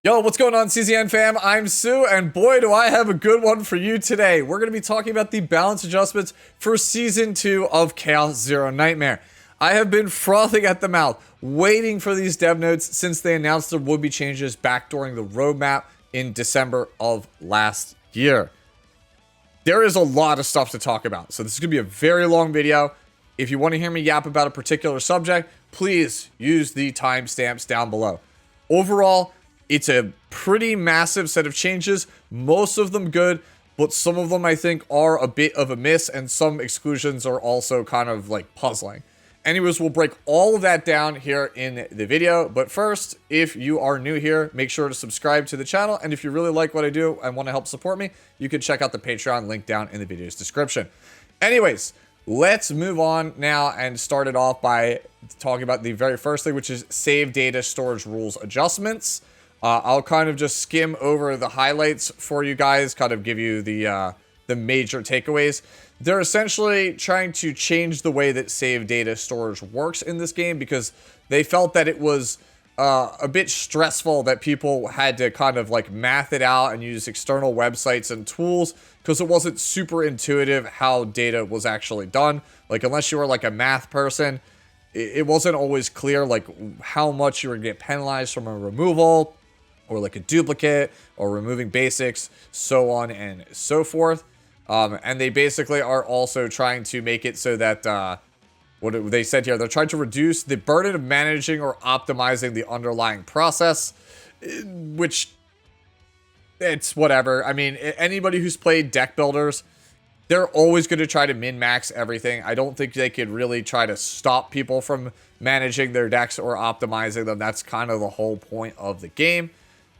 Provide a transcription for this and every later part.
Yo, what's going on, CZN fam? I'm Sue, and boy, do I have a good one for you today. We're going to be talking about the balance adjustments for Season 2 of Chaos Zero Nightmare. I have been frothing at the mouth, waiting for these dev notes since they announced there would be changes back during the roadmap in December of last year. There is a lot of stuff to talk about, so this is going to be a very long video. If you want to hear me yap about a particular subject, please use the timestamps down below. Overall, it's a pretty massive set of changes, most of them good, but some of them I think are a bit of a miss, and some exclusions are also kind of like puzzling. Anyways, we'll break all of that down here in the video, but first, if you are new here, make sure to subscribe to the channel, and if you really like what I do and want to help support me, you can check out the Patreon link down in the video's description. Anyways, let's move on now and start it off by talking about the very first thing, which is save data storage rules adjustments. I'll kind of just skim over the highlights for you guys, kind of give you the major takeaways. They're essentially trying to change the way that save data storage works in this game because they felt that it was a bit stressful that people had to kind of like math it out and use external websites and tools because it wasn't super intuitive how data was actually done. Like, unless you were like a math person, it wasn't always clear like how much you were going to get penalized from a removal, or like a duplicate, or removing basics, so on and so forth. And they basically are also trying to make it so that, what they said here, they're trying to reduce the burden of managing or optimizing the underlying process, which, it's whatever. I mean, anybody who's played deck builders, they're always going to try to min-max everything. I don't think they could really try to stop people from managing their decks or optimizing them. That's kind of the whole point of the game.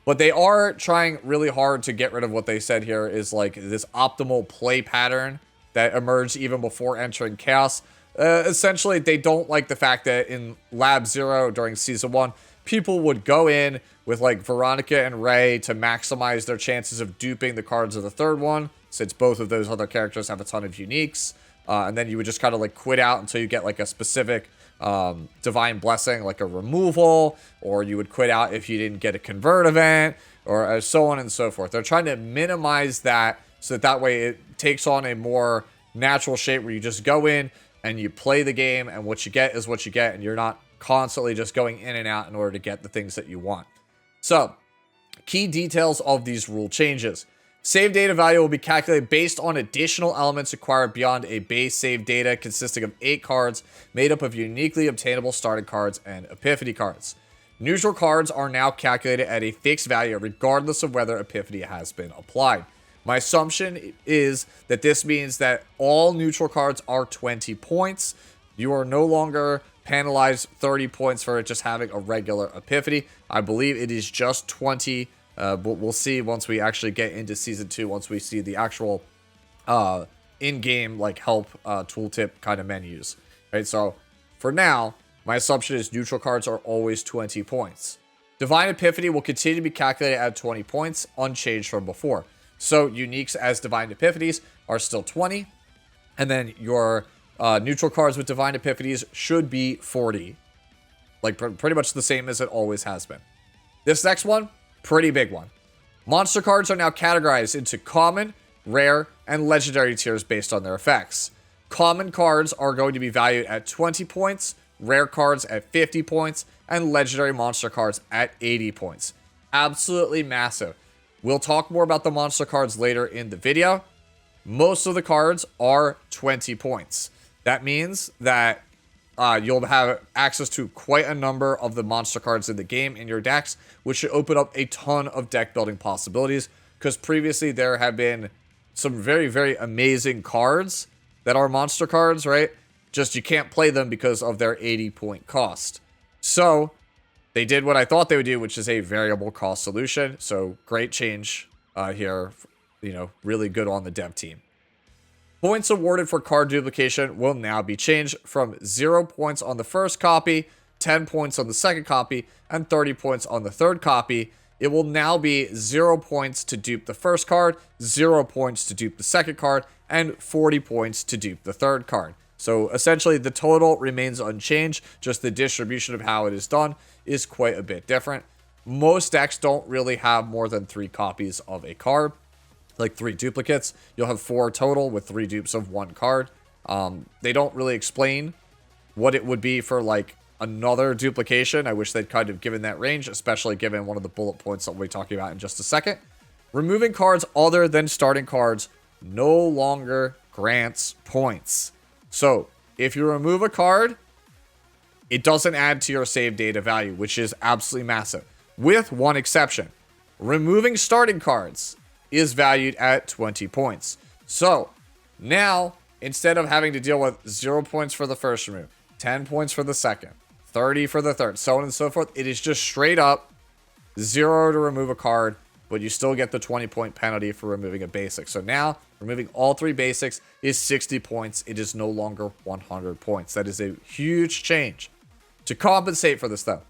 But they are trying really hard to get rid of what they said here is like this optimal play pattern that emerged even before entering Chaos. Essentially, they don't like the fact that in Lab Zero during Season 1, people would go in with like Veronica and Ray to maximize their chances of duping the cards of the third one, since both of those other characters have a ton of uniques. And then you would just kind of like quit out until you get like a specific divine blessing, like a removal, or you would quit out if you didn't get a convert event, or so on and so forth. They're trying to minimize that so that way it takes on a more natural shape where you just go in and you play the game, and what you get is what you get, and you're not constantly just going in and out in order to get the things that you want. So, key details of these rule changes. Save data value will be calculated based on additional elements acquired beyond a base save data consisting of 8 cards made up of uniquely obtainable starting cards and epiphany cards. Neutral cards are now calculated at a fixed value regardless of whether epiphany has been applied. My assumption is that this means that all neutral cards are 20 points. You are no longer penalized 30 points for it just having a regular epiphany. I believe it is just 20. But we'll see once we actually get into Season 2, once we see the actual in-game like help tooltip kind of menus. Right, so for now, my assumption is neutral cards are always 20 points. Divine Epiphany will continue to be calculated at 20 points, unchanged from before. So uniques as Divine Epiphanies are still 20, and then your neutral cards with Divine Epiphanies should be 40. Like pretty much the same as it always has been. This next one, pretty big one. Monster cards are now categorized into common, rare, and legendary tiers based on their effects. Common cards are going to be valued at 20 points, rare cards at 50 points, and legendary monster cards at 80 points. Absolutely massive. We'll talk more about the monster cards later in the video. Most of the cards are 20 points. That means that you'll have access to quite a number of the monster cards in the game in your decks, which should open up a ton of deck building possibilities, because previously there have been some very, very amazing cards that are monster cards, right? Just you can't play them because of their 80-point cost. So they did what I thought they would do, which is a variable cost solution. So great change here, you know, really good on the dev team. Points awarded for card duplication will now be changed from 0 points on the first copy, 10 points on the second copy, and 30 points on the third copy. It will now be 0 points to dupe the first card, 0 points to dupe the second card, and 40 points to dupe the third card. So essentially the total remains unchanged, just the distribution of how it is done is quite a bit different. most decks don't really have more than 3 copies of a card, like 3 duplicates. You'll have 4 total with 3 dupes of 1 card. They don't really explain what it would be for like another duplication. I wish they'd kind of given that range, especially given one of the bullet points that we'll be talking about in just a second. Removing cards other than starting cards no longer grants points. So if you remove a card, it doesn't add to your save data value, which is absolutely massive, with one exception. Removing starting cards is valued at 20 points. So now, instead of having to deal with 0 points for the first remove, 10 points for the second, 30 for the third, so on and so forth, it is just straight up 0 to remove a card, but you still get the 20-point penalty for removing a basic. So now, removing all 3 basics is 60 points. It is no longer 100 points. That is a huge change. To compensate for this, though,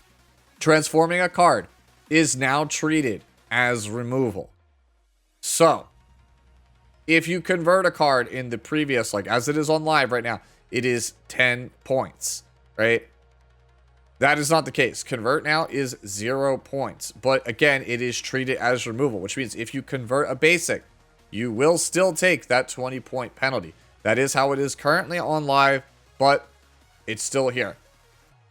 transforming a card is now treated as removal. So, if you convert a card in the previous, like as it is on live right now, it is 10 points, right? That is not the case. Convert now is 0 points. But again, it is treated as removal, which means if you convert a basic, you will still take that 20-point penalty. That is how it is currently on live, but it's still here.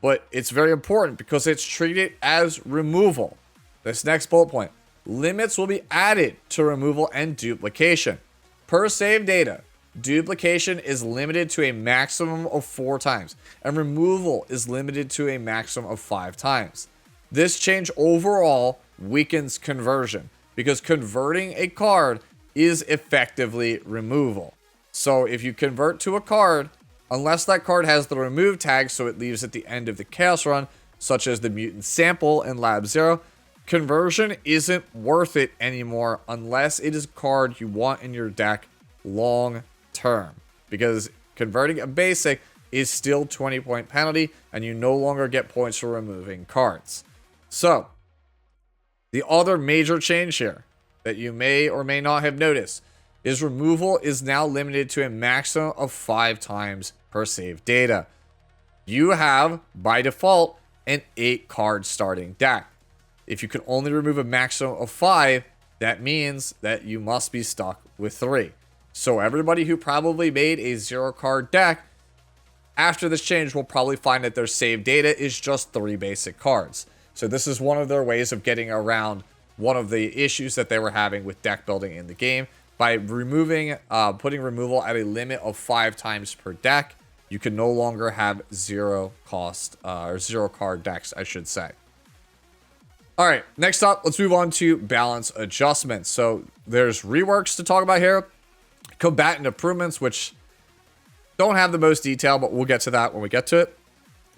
But it's very important because it's treated as removal. This next bullet point. Limits will be added to removal and duplication. Per save data, duplication is limited to a maximum of 4 times, and removal is limited to a maximum of 5 times. This change overall weakens conversion, because converting a card is effectively removal. So if you convert to a card, unless that card has the remove tag, so it leaves at the end of the chaos run, such as the mutant sample in Lab 0, conversion isn't worth it anymore unless it is a card you want in your deck long term, because converting a basic is still 20-point penalty and you no longer get points for removing cards. So the other major change here that you may or may not have noticed is removal is now limited to a maximum of 5 times per save data. You have by default an 8 card starting deck. If you can only remove a maximum of 5, that means that you must be stuck with 3. So everybody who probably made a 0 card deck after this change will probably find that their save data is just 3 basic cards. So this is one of their ways of getting around one of the issues that they were having with deck building in the game. By removing, putting removal at a limit of 5 times per deck, you can no longer have 0 cost, or 0 card decks, I should say. Alright, next up, let's move on to balance adjustments. So there's reworks to talk about here. Combatant improvements, which don't have the most detail, but we'll get to that when we get to it.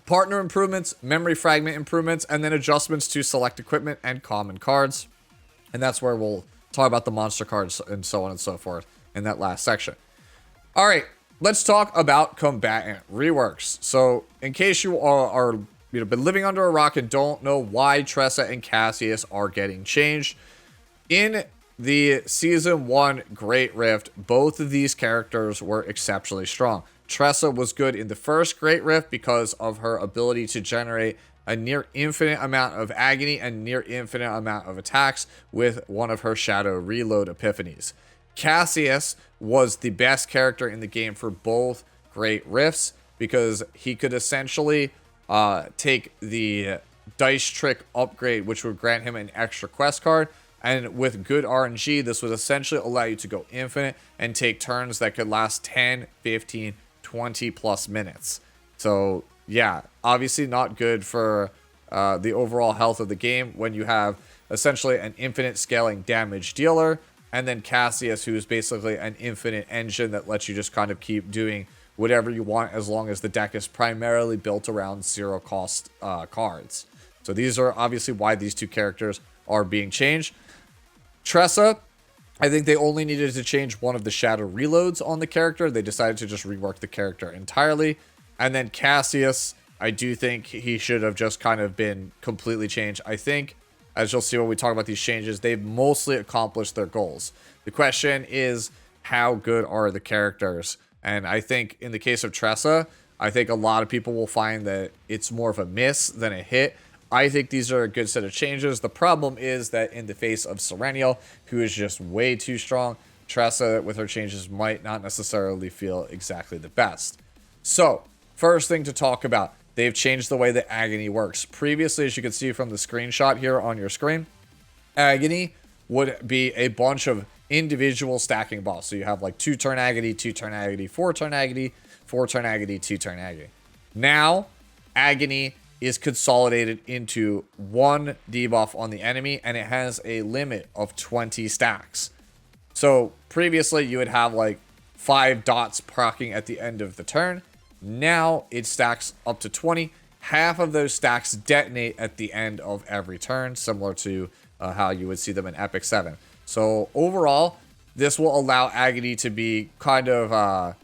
Partner improvements, memory fragment improvements, and then adjustments to select equipment and common cards. And that's where we'll talk about the monster cards and so on and so forth in that last section. Alright, let's talk about combatant reworks. So in case you are been living under a rock and don't know why Tressa and Cassius are getting changed, in the Season 1 Great Rift, both of these characters were exceptionally strong. Tressa was good in the first Great Rift because of her ability to generate a near infinite amount of agony and near infinite amount of attacks with one of her Shadow Reload epiphanies. Cassius was the best character in the game for both Great Rifts because he could essentially take the Dice Trick upgrade, which would grant him an extra quest card, and with good RNG, this would essentially allow you to go infinite and take turns that could last 10, 15, 20 plus minutes. So yeah, obviously not good for the overall health of the game when you have essentially an infinite scaling damage dealer, and then Cassius, who's basically an infinite engine that lets you just kind of keep doing whatever you want as long as the deck is primarily built around 0 cost cards. So these are obviously why these two characters are being changed. Tressa, I think they only needed to change one of the Shadow Reloads on the character. They decided to just rework the character entirely. And then Cassius, I do think he should have just kind of been completely changed. I think, as you'll see when we talk about these changes, they've mostly accomplished their goals. The question is, how good are the characters? And I think in the case of Tressa, I think a lot of people will find that it's more of a miss than a hit. I think these are a good set of changes. The problem is that in the face of Serenial, who is just way too strong, Tressa with her changes might not necessarily feel exactly the best. So, first thing to talk about, they've changed the way that Agony works. Previously, as you can see from the screenshot here on your screen, Agony would be a bunch of individual stacking balls. So you have like 2-turn Agony, 2-turn Agony, 4-turn Agony, 4-turn Agony, 2-turn Agony. Now, Agony is consolidated into one debuff on the enemy, and it has a limit of 20 stacks. So previously you would have like 5 dots proccing at the end of the turn. Now it stacks up to 20. Half of those stacks detonate at the end of every turn, similar to how you would see them in Epic 7. So overall, this will allow Agony to be kind of,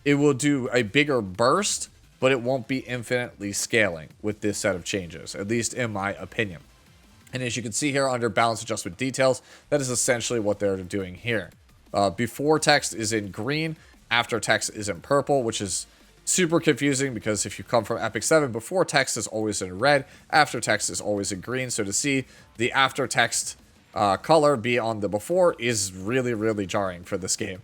it will do a bigger burst, but it won't be infinitely scaling with this set of changes, at least in my opinion. And as you can see here under balance adjustment details, that is essentially what they're doing here. Before text is in green, after text is in purple, which is super confusing because if you come from Epic 7, before text is always in red, after text is always in green. So to see the after text color be on the before is really, really jarring for this game.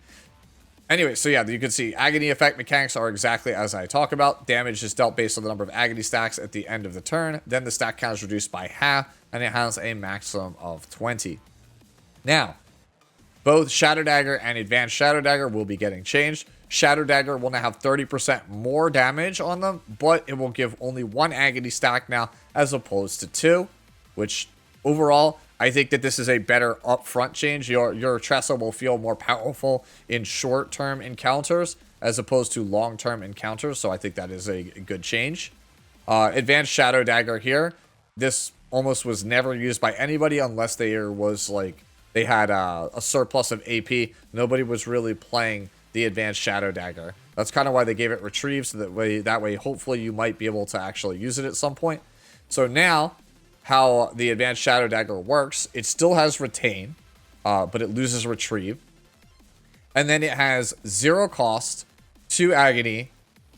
Anyway, so yeah, you can see Agony effect mechanics are exactly as I talk about. Damage is dealt based on the number of Agony stacks at the end of the turn. Then the stack count is reduced by half, and it has a maximum of 20. Now, both Shadow Dagger and Advanced Shadow Dagger will be getting changed. Shadow Dagger will now have 30% more damage on them, but it will give only 1 Agony stack now as opposed to 2, which overall, I think that this is a better upfront change. Your Tressa will feel more powerful in short-term encounters as opposed to long-term encounters, so I think that is a good change. Advanced Shadow Dagger here, this almost was never used by anybody unless there was like, they had a surplus of AP. Nobody was really playing the Advanced Shadow Dagger. That's kind of why they gave it Retrieve, so that way hopefully you might be able to actually use it at some point. So now, how the Advanced Shadow Dagger works, it still has Retain, but it loses Retrieve. And then it has 0 cost, 2 Agony,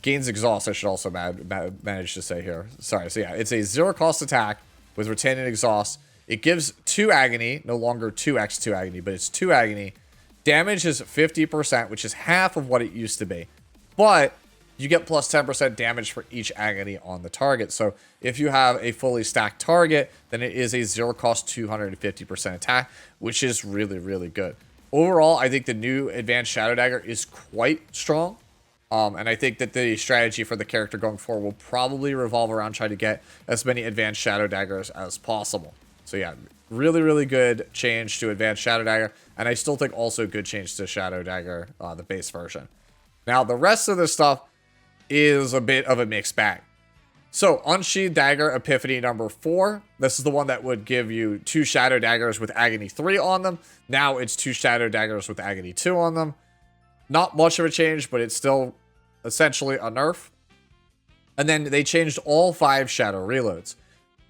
gains Exhaust, I should also manage to say here. Sorry, so yeah, it's a 0 cost attack with Retain and Exhaust. It gives 2 Agony, no longer 2x2 Agony, but it's 2 Agony. Damage is 50%, which is half of what it used to be. But you get plus 10% damage for each Agony on the target. So if you have a fully stacked target, then it is a 0 cost 250% attack, which is really, really good. Overall, I think the new Advanced Shadow Dagger is quite strong. And I think that the strategy for the character going forward will probably revolve around trying to get as many Advanced Shadow Daggers as possible. So yeah, really, really good change to Advanced Shadow Dagger. And I still think also good change to Shadow Dagger, the base version. Now, the rest of this stuff is a bit of a mixed bag. So, Unsheathed Dagger Epiphany number 4. This is the one that would give you 2 Shadow Daggers with Agony 3 on them. Now it's 2 Shadow Daggers with Agony 2 on them. Not much of a change, but it's still essentially a nerf. And then they changed all 5 Shadow Reloads.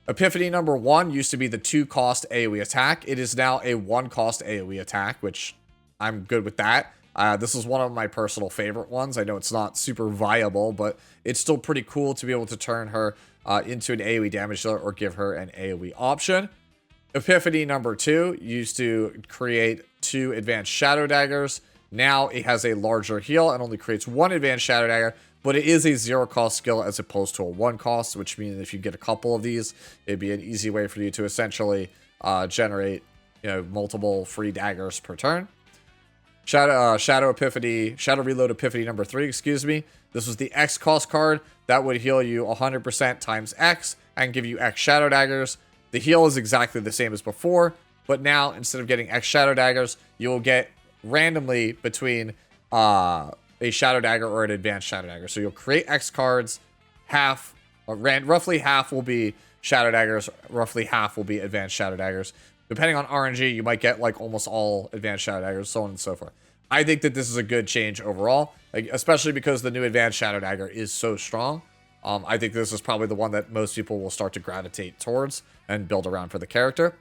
Epiphany number 1 used to be the 2 cost AoE attack. It is now a 1 cost AoE attack, which I'm good with that. This is one of my personal favorite ones. I know it's not super viable, but it's still pretty cool to be able to turn her into an AoE damage dealer or give her an AoE option. Epiphany number 2 used to create 2 Advanced Shadow Daggers. Now it has a larger heal and only creates 1 Advanced Shadow Dagger, but it is a 0 cost skill as opposed to a 1 cost, which means if you get a couple of these, it'd be an easy way for you to essentially generate, multiple free daggers per turn. Shadow Reload Epiphany number 3, excuse me. This was the X cost card that would heal you 100% times X and give you X Shadow Daggers. The heal is exactly the same as before, but now instead of getting X Shadow Daggers, you will get randomly between a Shadow Dagger or an Advanced Shadow Dagger. So you'll create X cards, roughly half will be Shadow Daggers, roughly half will be Advanced Shadow Daggers. Depending on RNG, you might get like almost all Advanced Shadow Daggers, so on and so forth. I think that this is a good change overall, especially because the new Advanced Shadow Dagger is so strong. I think this is probably the one that most people will start to gravitate towards and build around for the character.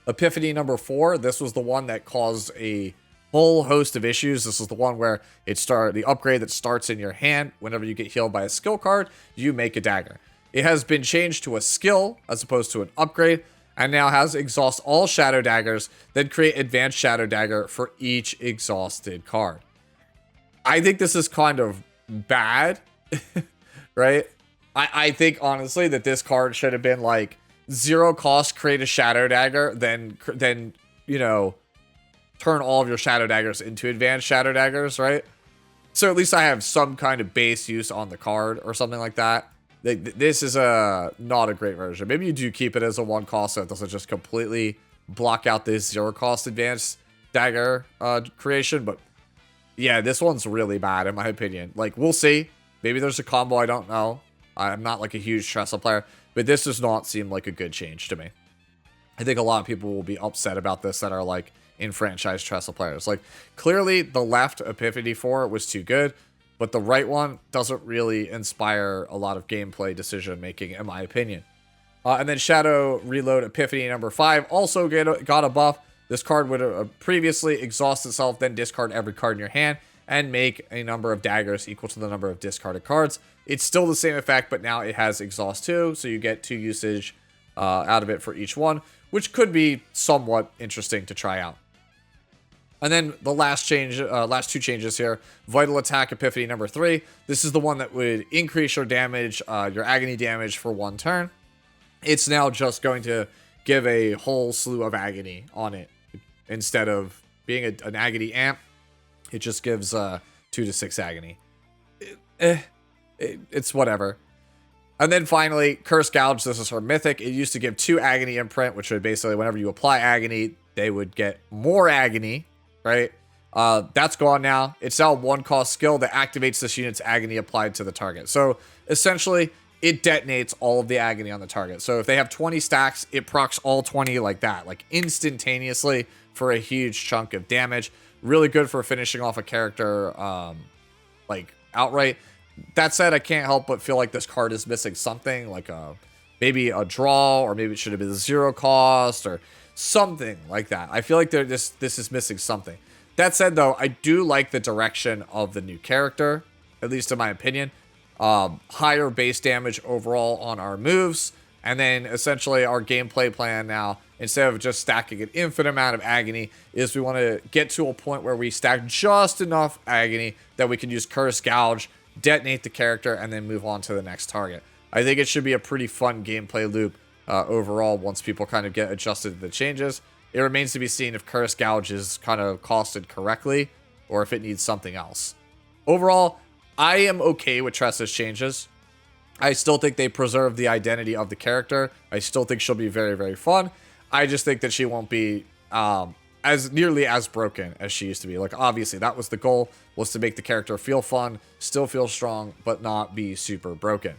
Epiphany number 4, this was the one that caused a whole host of issues. This is the one where the upgrade that starts in your hand. Whenever you get healed by a skill card, you make a dagger. It has been changed to a skill as opposed to an upgrade, and now has exhaust all shadow daggers, then create advanced shadow dagger for each exhausted card. I think this is kind of bad, right? I think honestly that this card should have been like 0 cost, create a shadow dagger, then you know, turn all of your shadow daggers into advanced shadow daggers, right? So at least I have some kind of base use on the card or something like that. This is not a great version. Maybe you do keep it as a 1 cost so it doesn't just completely block out this 0 cost advanced dagger creation. But yeah, this one's really bad in my opinion. Like, we'll see. Maybe there's a combo, I don't know. I'm not like a huge Tressa player, but this does not seem like a good change to me. I think a lot of people will be upset about this that are like in franchise Tressa players. Like, clearly the left Epiphany for it was too good, but the right one doesn't really inspire a lot of gameplay decision making, in my opinion. And then Shadow Reload Epiphany number 5 also got a buff. This card would previously exhaust itself, then discard every card in your hand, and make a number of daggers equal to the number of discarded cards. It's still the same effect, but now it has exhaust too, so you get 2 usage out of it for each one, which could be somewhat interesting to try out. And then the last 2 changes here. Vital Attack Epiphany number 3. This is the one that would increase your damage, your agony damage for 1 turn. It's now just going to give a whole slew of agony on it. Instead of being an agony amp, it just gives 2 to 6 agony. It's whatever. And then finally, Curse Gouge. This is her mythic. It used to give 2 agony imprint, which would basically, whenever you apply agony, they would get more agony. Right? That's gone now. It's now a 1 cost skill that activates this unit's agony applied to the target. So essentially, it detonates all of the agony on the target. So if they have 20 stacks, it procs all 20 like that, like instantaneously for a huge chunk of damage. Really good for finishing off a character like outright. That said, I can't help but feel like this card is missing something, like maybe a draw, or maybe it should have been 0 cost, or something like that. I feel like this is missing something. That said, though, I do like the direction of the new character, at least in my opinion. Higher base damage overall on our moves, and then essentially our gameplay plan now, instead of just stacking an infinite amount of agony, is we want to get to a point where we stack just enough agony that we can use Curse Gouge, detonate the character, and then move on to the next target. I think it should be a pretty fun gameplay loop overall once people kind of get adjusted to the changes. It remains to be seen if Curse Gouge is kind of costed correctly or if it needs something else. Overall, I am okay with Tressa's changes. I still think they preserve the identity of the character. I still think she'll be very, very fun. I just think that she won't be as nearly as broken as she used to be. Like, obviously, that was the goal, was to make the character feel fun, still feel strong, but not be super broken.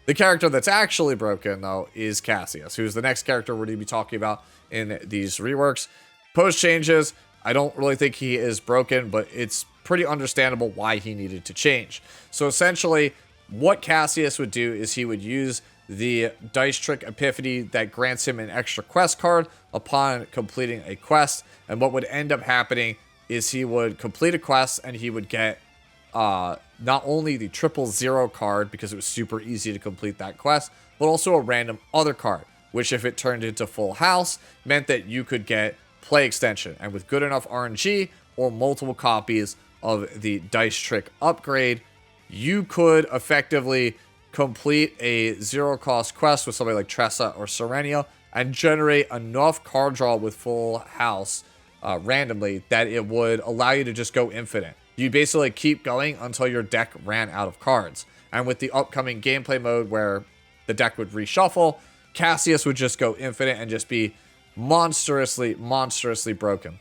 The character that's actually broken, though, is Cassius, who's the next character we're going to be talking about in these reworks. Post changes, I don't really think he is broken, but it's pretty understandable why he needed to change. So essentially, what Cassius would do is he would use the Dice Trick Epiphany that grants him an extra quest card upon completing a quest. And what would end up happening is he would complete a quest and he would get not only the 000 card, because it was super easy to complete that quest, but also a random other card, which if it turned into full house, meant that you could get play extension. And with good enough RNG or multiple copies of the Dice Trick upgrade, you could effectively complete a 0 cost quest with somebody like Tressa or Serenia and generate enough card draw with full house randomly that it would allow you to just go infinite. You basically keep going until your deck ran out of cards. And with the upcoming gameplay mode where the deck would reshuffle, Cassius would just go infinite and just be monstrously broken.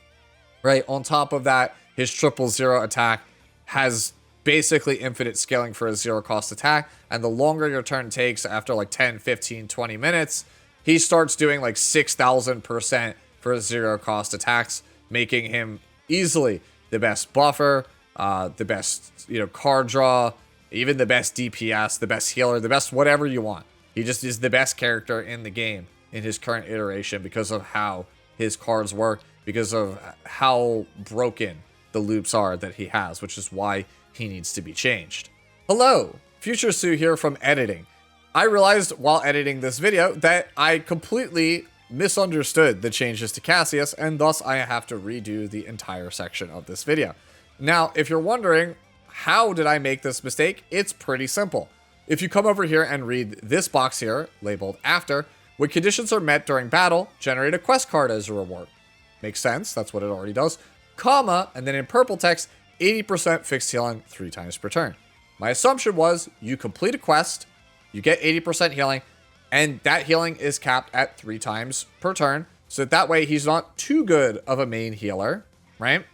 Right? On top of that, his 000 attack has basically infinite scaling for a 0 cost attack. And the longer your turn takes, after like 10, 15, 20 minutes, he starts doing like 6,000% for 0 cost attacks, making him easily the best buffer, the best, card draw, even the best DPS, the best healer, the best whatever you want. He just is the best character in the game in his current iteration because of how his cards work, because of how broken the loops are that he has, which is why he needs to be changed. Hello, Future Sue here from editing. I realized while editing this video that I completely misunderstood the changes to Cassius, and thus I have to redo the entire section of this video. Now, if you're wondering, how did I make this mistake? It's pretty simple. If you come over here and read this box here, labeled after, when conditions are met during battle, generate a quest card as a reward. Makes sense, that's what it already does. Comma, and then in purple text, 80% fixed healing 3 times per turn. My assumption was you complete a quest, you get 80% healing, and that healing is capped at 3 times per turn, so that way he's not too good of a main healer, right?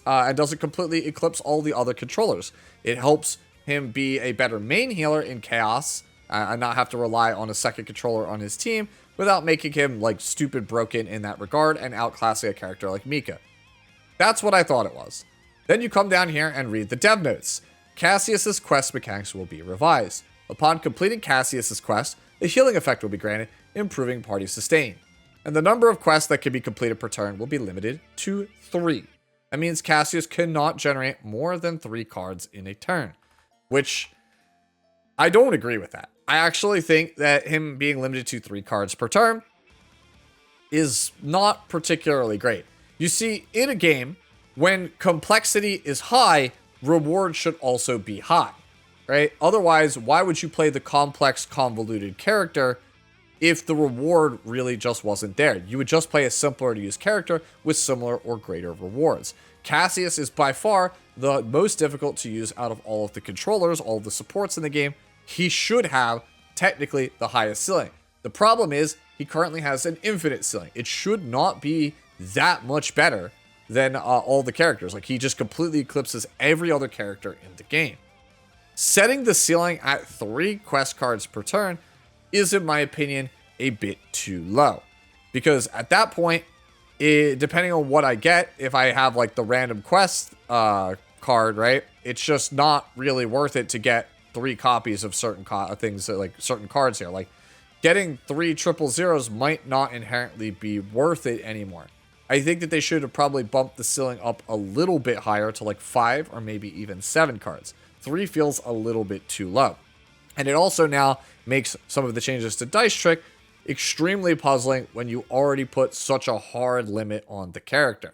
And doesn't completely eclipse all the other controllers. It helps him be a better main healer in Chaos, and not have to rely on a second controller on his team, without making him like stupid broken in that regard and outclassing a character like Mika. That's what I thought it was. Then you come down here and read the dev notes. Cassius's quest mechanics will be revised. Upon completing Cassius's quest, a healing effect will be granted, improving party sustain. And the number of quests that can be completed per turn will be limited to 3. That means Cassius cannot generate more than 3 cards in a turn, which I don't agree with that. I actually think that him being limited to 3 cards per turn is not particularly great. You see, in a game, when complexity is high, reward should also be high, right? Otherwise, why would you play the complex, convoluted character if the reward really just wasn't there? You would just play a simpler to use character with similar or greater rewards. Cassius is by far the most difficult to use out of all of the controllers, all of the supports in the game. He should have technically the highest ceiling. The problem is he currently has an infinite ceiling. It should not be that much better than all the characters. Like, he just completely eclipses every other character in the game. Setting the ceiling at 3 quest cards per turn is, in my opinion, a bit too low. Because at that point, depending on what I get, if I have like the random quest card, right, it's just not really worth it to get 3 copies of certain things, like certain cards here. Like, getting 3 000s might not inherently be worth it anymore. I think that they should have probably bumped the ceiling up a little bit higher to like 5 or maybe even 7 cards. 3 feels a little bit too low. And it also now makes some of the changes to Dice Trick extremely puzzling when you already put such a hard limit on the character.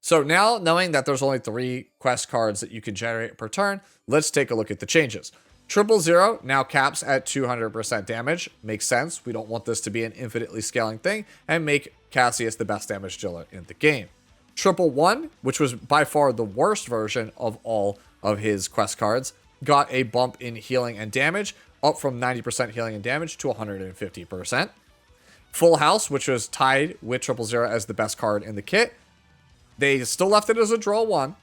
So now, knowing that there's only 3 quest cards that you can generate per turn, let's take a look at the changes. 000 now caps at 200% damage. Makes sense. We don't want this to be an infinitely scaling thing, and make Cassius the best damage dealer in the game. 111, which was by far the worst version of all of his quest cards, got a bump in healing and damage, up from 90% healing and damage to 150%. Full House, which was tied with 000 as the best card in the kit, they still left it as a draw 1,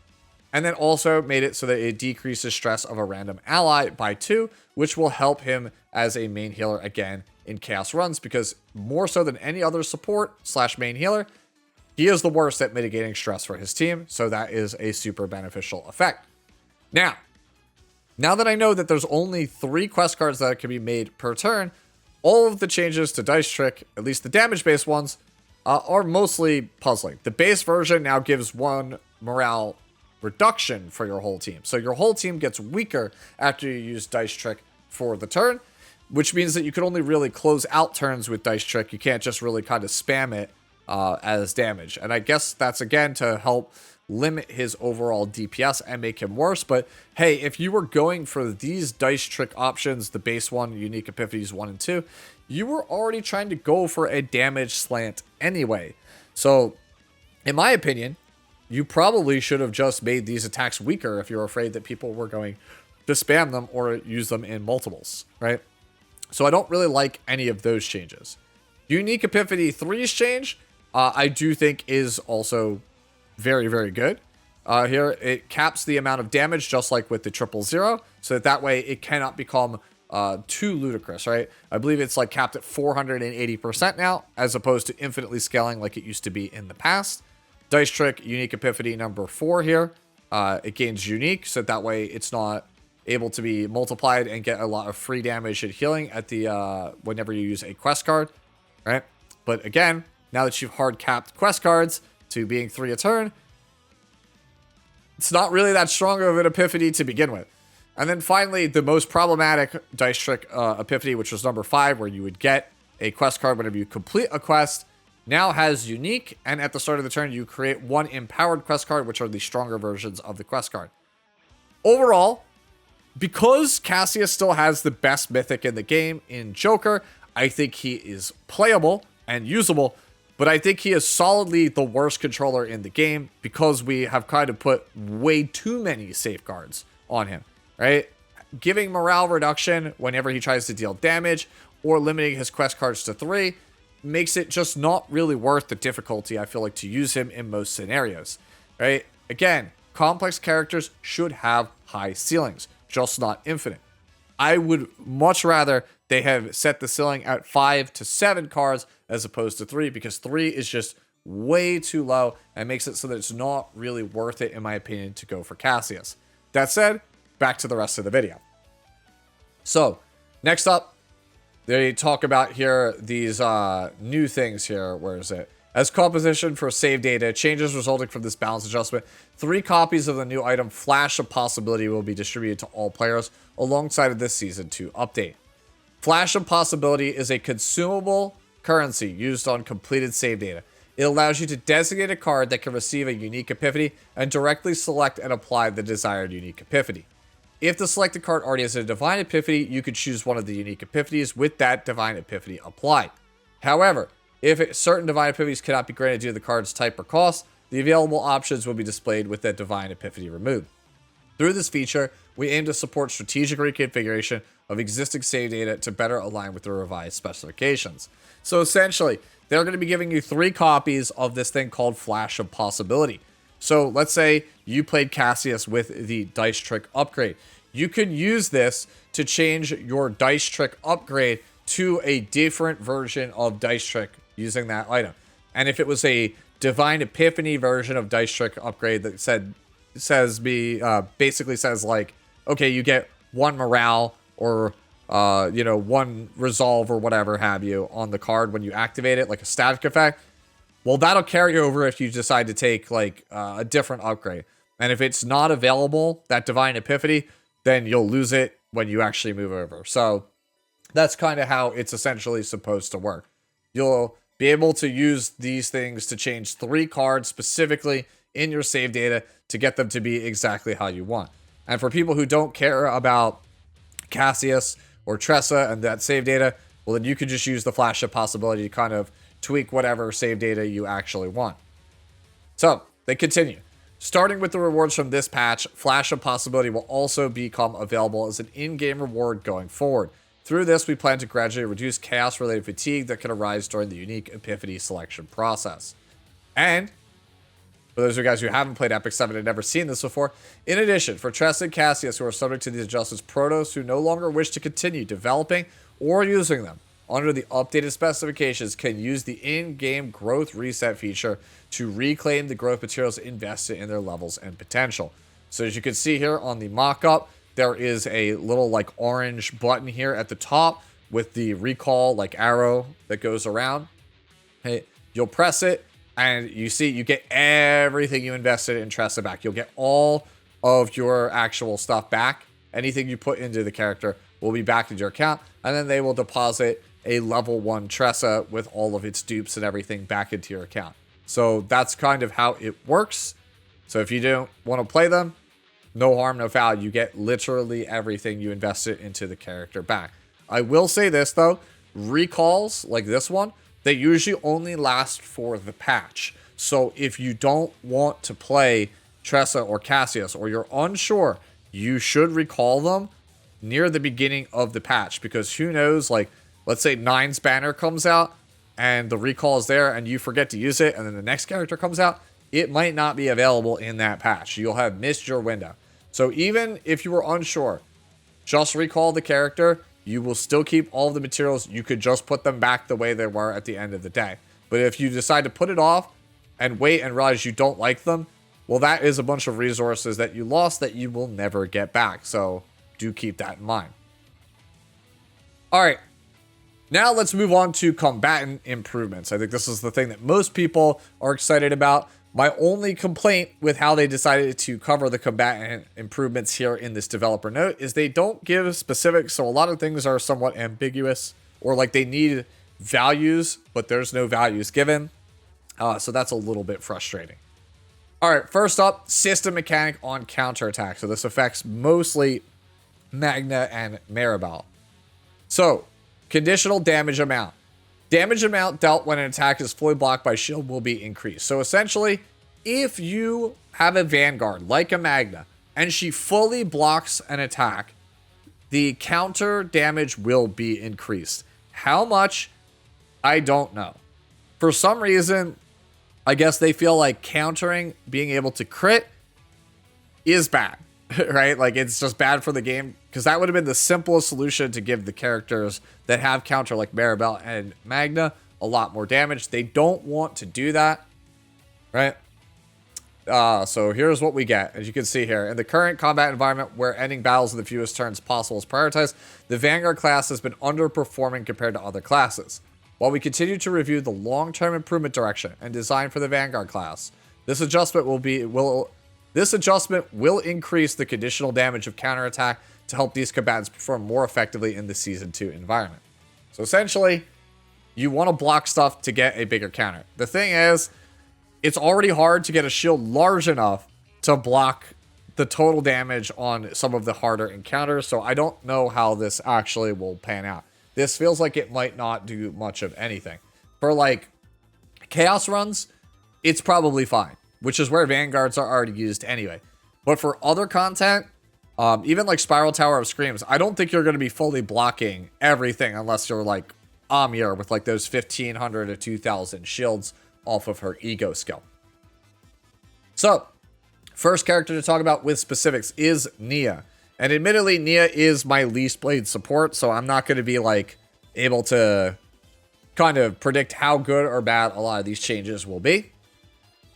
and then also made it so that it decreases stress of a random ally by 2, which will help him as a main healer again in chaos runs, because more so than any other support / main healer, he is the worst at mitigating stress for his team, so that is a super beneficial effect. Now that I know that there's only 3 quest cards that can be made per turn, all of the changes to Dice Trick, at least the damage-based ones, are mostly puzzling. The base version now gives 1 morale reduction for your whole team. So your whole team gets weaker after you use Dice Trick for the turn, which means that you can only really close out turns with Dice Trick. You can't just really kind of spam it as damage. And I guess that's, again, to help limit his overall DPS and make him worse. But hey, if you were going for these Dice Trick options, the base one, Unique Epiphanies 1 and 2, you were already trying to go for a damage slant anyway. So, in my opinion, you probably should have just made these attacks weaker if you're afraid that people were going to spam them or use them in multiples, right? So I don't really like any of those changes. Unique Epiphany 3's change, I do think is also very, very good. Here, it caps the amount of damage just like with the 000, so that way it cannot become too ludicrous, right? I believe it's like capped at 480% now, as opposed to infinitely scaling like it used to be in the past. Dice Trick, Unique Epiphany number 4 here. It gains unique, so that way it's not able to be multiplied and get a lot of free damage and healing at the whenever you use a quest card, right? But again, now that you've hard capped quest cards to being 3 a turn, it's not really that strong of an epiphany to begin with. And then finally, the most problematic dice trick epiphany, which was number 5, where you would get a quest card whenever you complete a quest, now has unique, and at the start of the turn, you create 1 empowered quest card, which are the stronger versions of the quest card. Overall, because Cassius still has the best mythic in the game in Joker, I think he is playable and usable, but I think he is solidly the worst controller in the game because we have kind of put way too many safeguards on him, right? Giving morale reduction whenever he tries to deal damage or limiting his quest cards to 3 makes it just not really worth the difficulty, I feel like, to use him in most scenarios, right? Again, complex characters should have high ceilings, just not infinite. I would much rather they have set the ceiling at 5 to 7 cards as opposed to 3, because 3 is just way too low and makes it so that it's not really worth it, in my opinion, to go for Cassius. That said, back to the rest of the video. So, next up, they talk about here these new things here. Where is it? As composition for save data, changes resulting from this balance adjustment, 3 copies of the new item Flash of Possibility will be distributed to all players alongside of this Season 2 update. Flash of Possibility is a consumable currency used on completed save data. It allows you to designate a card that can receive a unique epiphany and directly select and apply the desired unique epiphany. If the selected card already has a divine epiphany, you could choose one of the unique epiphanies with that divine epiphany applied. However, if certain divine epiphanies cannot be granted due to the card's type or cost, the available options will be displayed with that divine epiphany removed. Through this feature, we aim to support strategic reconfiguration of existing save data to better align with the revised specifications. So essentially, they're going to be giving you 3 copies of this thing called Flash of Possibility. So let's say you played Cassius with the Dice Trick upgrade. You can use this to change your Dice Trick upgrade to a different version of Dice Trick using that item. And if it was a Divine Epiphany version of Dice Trick upgrade that basically says like, okay, you get 1 morale or 1 resolve or whatever have you on the card when you activate it, like a static effect. Well, that'll carry over if you decide to take like a different upgrade. And if it's not available, that Divine Epiphany, then you'll lose it when you actually move over. So that's kind of how it's essentially supposed to work. You'll be able to use these things to change 3 cards specifically in your save data to get them to be exactly how you want. And for people who don't care about Cassius or Tressa and that save data, well, then you could just use the Flash of Possibility to kind of tweak whatever save data you actually want. So, they continue. Starting with the rewards from this patch, Flash of Possibility will also become available as an in-game reward going forward. Through this, we plan to gradually reduce chaos-related fatigue that can arise during the unique epiphany selection process. And, for those of you guys who haven't played Epic 7 and never seen this before, in addition, for Tressa and Cassius who are subject to these adjustments, Protos who no longer wish to continue developing or using them under the updated specifications can use the in-game growth reset feature to reclaim the growth materials invested in their levels and potential. So as you can see here on the mock-up, there is a little like orange button here at the top with the recall like arrow that goes around. Hey, you'll press it and you see you get everything you invested in Tressa back. You'll get all of your actual stuff back. Anything you put into the character will be back into your account, and then they will deposit a level 1 Tressa with all of its dupes and everything back into your account. So that's kind of how it works. So if you don't want to play them, no harm, no foul. You get literally everything you invested into the character back. I will say this though, recalls like this one, they usually only last for the patch. So if you don't want to play Tressa or Cassius, or you're unsure, you should recall them near the beginning of the patch, because who knows, like, let's say Nine's banner comes out and the recall is there and you forget to use it and then the next character comes out, it might not be available in that patch. You'll have missed your window. So even if you were unsure, just recall the character. You will still keep all of the materials. You could just put them back the way they were at the end of the day. But if you decide to put it off and wait and realize you don't like them, well, that is a bunch of resources that you lost that you will never get back. So do keep that in mind. All right. Now let's move on to combatant improvements. I think this is the thing that most people are excited about. My only complaint with how they decided to cover the combatant improvements here in this developer note is they don't give specifics, so a lot of things are somewhat ambiguous, or like they need values, but there's no values given. So that's a little bit frustrating. All right, first up, system mechanic on counterattack. So this affects mostly Magna and MAIRU. So, conditional damage amount. Damage amount dealt when an attack is fully blocked by shield will be increased. So essentially, if you have a Vanguard like a Magna and she fully blocks an attack, the counter damage will be increased. How much? I don't know. For some reason, I guess they feel like countering, being able to crit, is bad, right? Like, it's just bad for the game, because that would have been the simplest solution to give the characters that have counter, like MAIRU and Magna, a lot more damage. They don't want to do that, right? So here's what we get. As you can see here, in the current combat environment where ending battles in the fewest turns possible is prioritized, the Vanguard class has been underperforming compared to other classes. While we continue to review the long-term improvement direction and design for the Vanguard class, this adjustment will increase the conditional damage of counterattack to help these combatants perform more effectively in the Season 2 environment. So essentially, you want to block stuff to get a bigger counter. The thing is, it's already hard to get a shield large enough to block the total damage on some of the harder encounters, so I don't know how this actually will pan out. This feels like it might not do much of anything. For like chaos runs, it's probably fine, which is where Vanguards are already used anyway. But for other content, even like Spiral Tower of Screams, I don't think you're going to be fully blocking everything unless you're like Amir with like those 1500 to 2000 shields off of her ego skill. So, first character to talk about with specifics is Nia. And admittedly, Nia is my least played support, so I'm not going to be like able to kind of predict how good or bad a lot of these changes will be.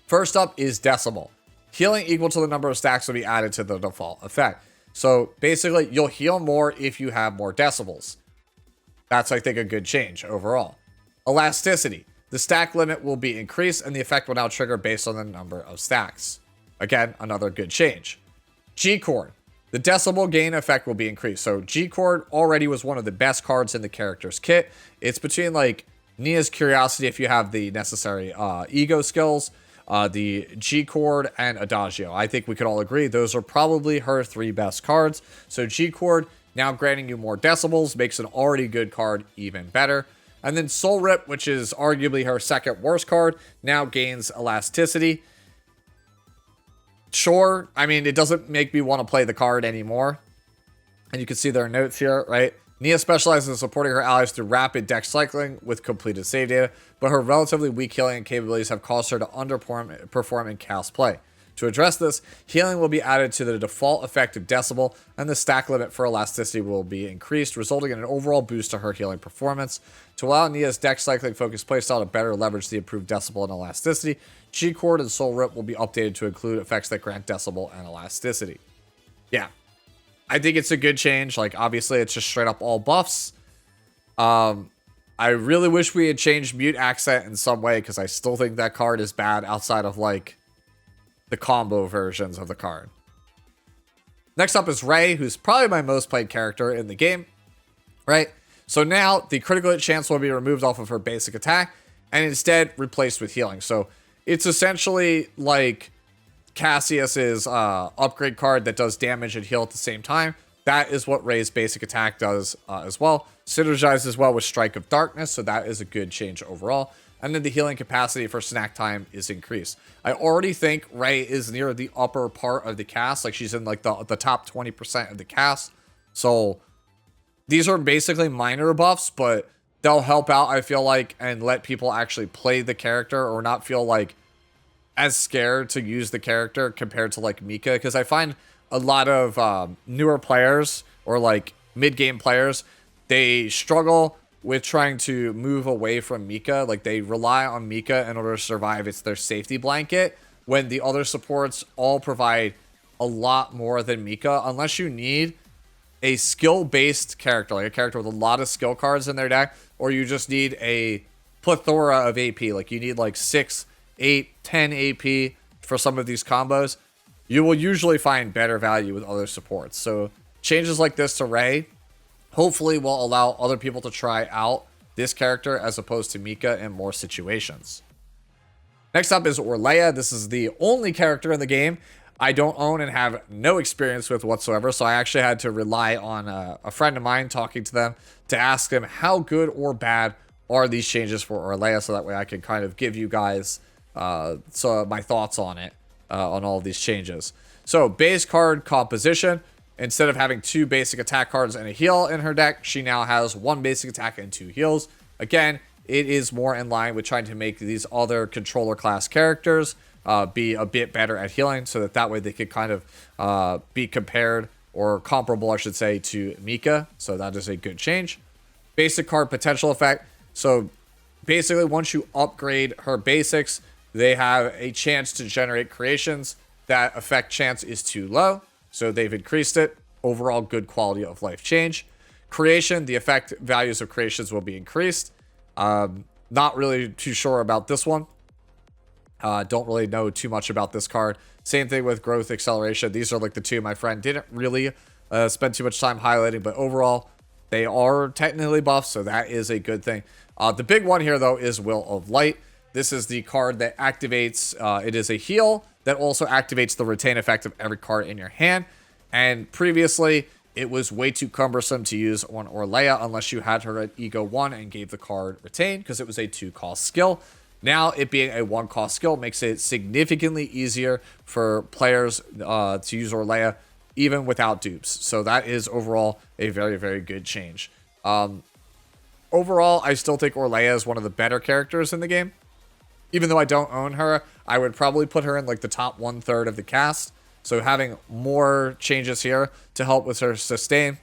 First up is Decibel. Healing equal to the number of stacks will be added to the default effect. So basically, you'll heal more if you have more decibels. That's, I think, a good change overall. Elasticity. The stack limit will be increased, and the effect will now trigger based on the number of stacks. Again, another good change. G-Chord. The decibel gain effect will be increased. So G-Chord already was one of the best cards in the character's kit. It's between like Nia's Curiosity if you have the necessary ego skills, the G-Chord, and Adagio. I think we could all agree those are probably her three best cards. So G-Chord, now granting you more decibels, makes an already good card even better. And then Soul Rip, which is arguably her second worst card, now gains elasticity. Sure, I mean, it doesn't make me want to play the card anymore. And you can see their notes here, right? Nia specializes in supporting her allies through rapid deck cycling with completed save data, but her relatively weak healing capabilities have caused her to underperform in cast play. To address this, healing will be added to the default effect of Decibel, and the stack limit for elasticity will be increased, resulting in an overall boost to her healing performance. To allow Nia's deck cycling focused playstyle to better leverage the improved Decibel and elasticity, G-Chord and Soul Rip will be updated to include effects that grant Decibel and elasticity. Yeah, I think it's a good change. Like, obviously, it's just straight up all buffs. I really wish we had changed Mute Accent in some way, because I still think that card is bad outside of, like, the combo versions of the card. Next up is Ray, who's probably my most played character in the game, right? So now the critical hit chance will be removed off of her basic attack and instead replaced with healing. So it's essentially like Cassius's upgrade card that does damage and heal at the same time. That is what Ray's basic attack does as well. Synergizes well with Strike of Darkness, so that is a good change overall. And then the healing capacity for snack time is increased. I already think Ray is near the upper part of the cast. Like, she's in like the top 20% of the cast. So these are basically minor buffs, but they'll help out, I feel like, and let people actually play the character or not feel like as scared to use the character compared to like Mika. Because I find a lot of newer players or like mid-game players, they struggle with trying to move away from Mika. Like, they rely on Mika in order to survive. It's their safety blanket, when the other supports all provide a lot more than Mika, unless you need a skill-based character, like a character with a lot of skill cards in their deck, or you just need a plethora of AP. Like, you need like 6 8, 10 AP for some of these combos, you will usually find better value with other supports. So changes like this to Rei hopefully will allow other people to try out this character as opposed to Mika in more situations. Next up is Orlea. This is the only character in the game I don't own and have no experience with whatsoever, so I actually had to rely on a friend of mine talking to them to ask them how good or bad are these changes for Orlea, so that way I can kind of give you guys my thoughts on it, on all of these changes. So base card composition, instead of having 2 basic attack cards and a heal in her deck, she now has 1 basic attack and 2 heals. Again, it is more in line with trying to make these other controller class characters be a bit better at healing, so that way they could kind of be compared, or comparable I should say, to Mika. So that is a good change. Basic card potential effect. So basically once you upgrade her basics, they have a chance to generate creations. That effect chance is too low, so they've increased it. Overall good quality of life change. Creation, the effect values of creations will be increased. Not really too sure about this one. Don't really know too much about this card. Same thing with growth acceleration. These are like the 2 my friend didn't really spend too much time highlighting, but overall they are technically buffed, so that is a good thing. The big one here though is Will of Light. This is the card that activates, it is a heal that also activates the retain effect of every card in your hand. And previously it was way too cumbersome to use on Orlea unless you had her at Ego 1 and gave the card retain, because it was a 2-cost skill. Now, it being a 1-cost skill makes it significantly easier for players to use Orlea, even without dupes. So that is overall a very, very good change. Overall, I still think Orlea is one of the better characters in the game. Even though I don't own her, I would probably put her in like the top 1/3 of the cast. So having more changes here to help with her sustain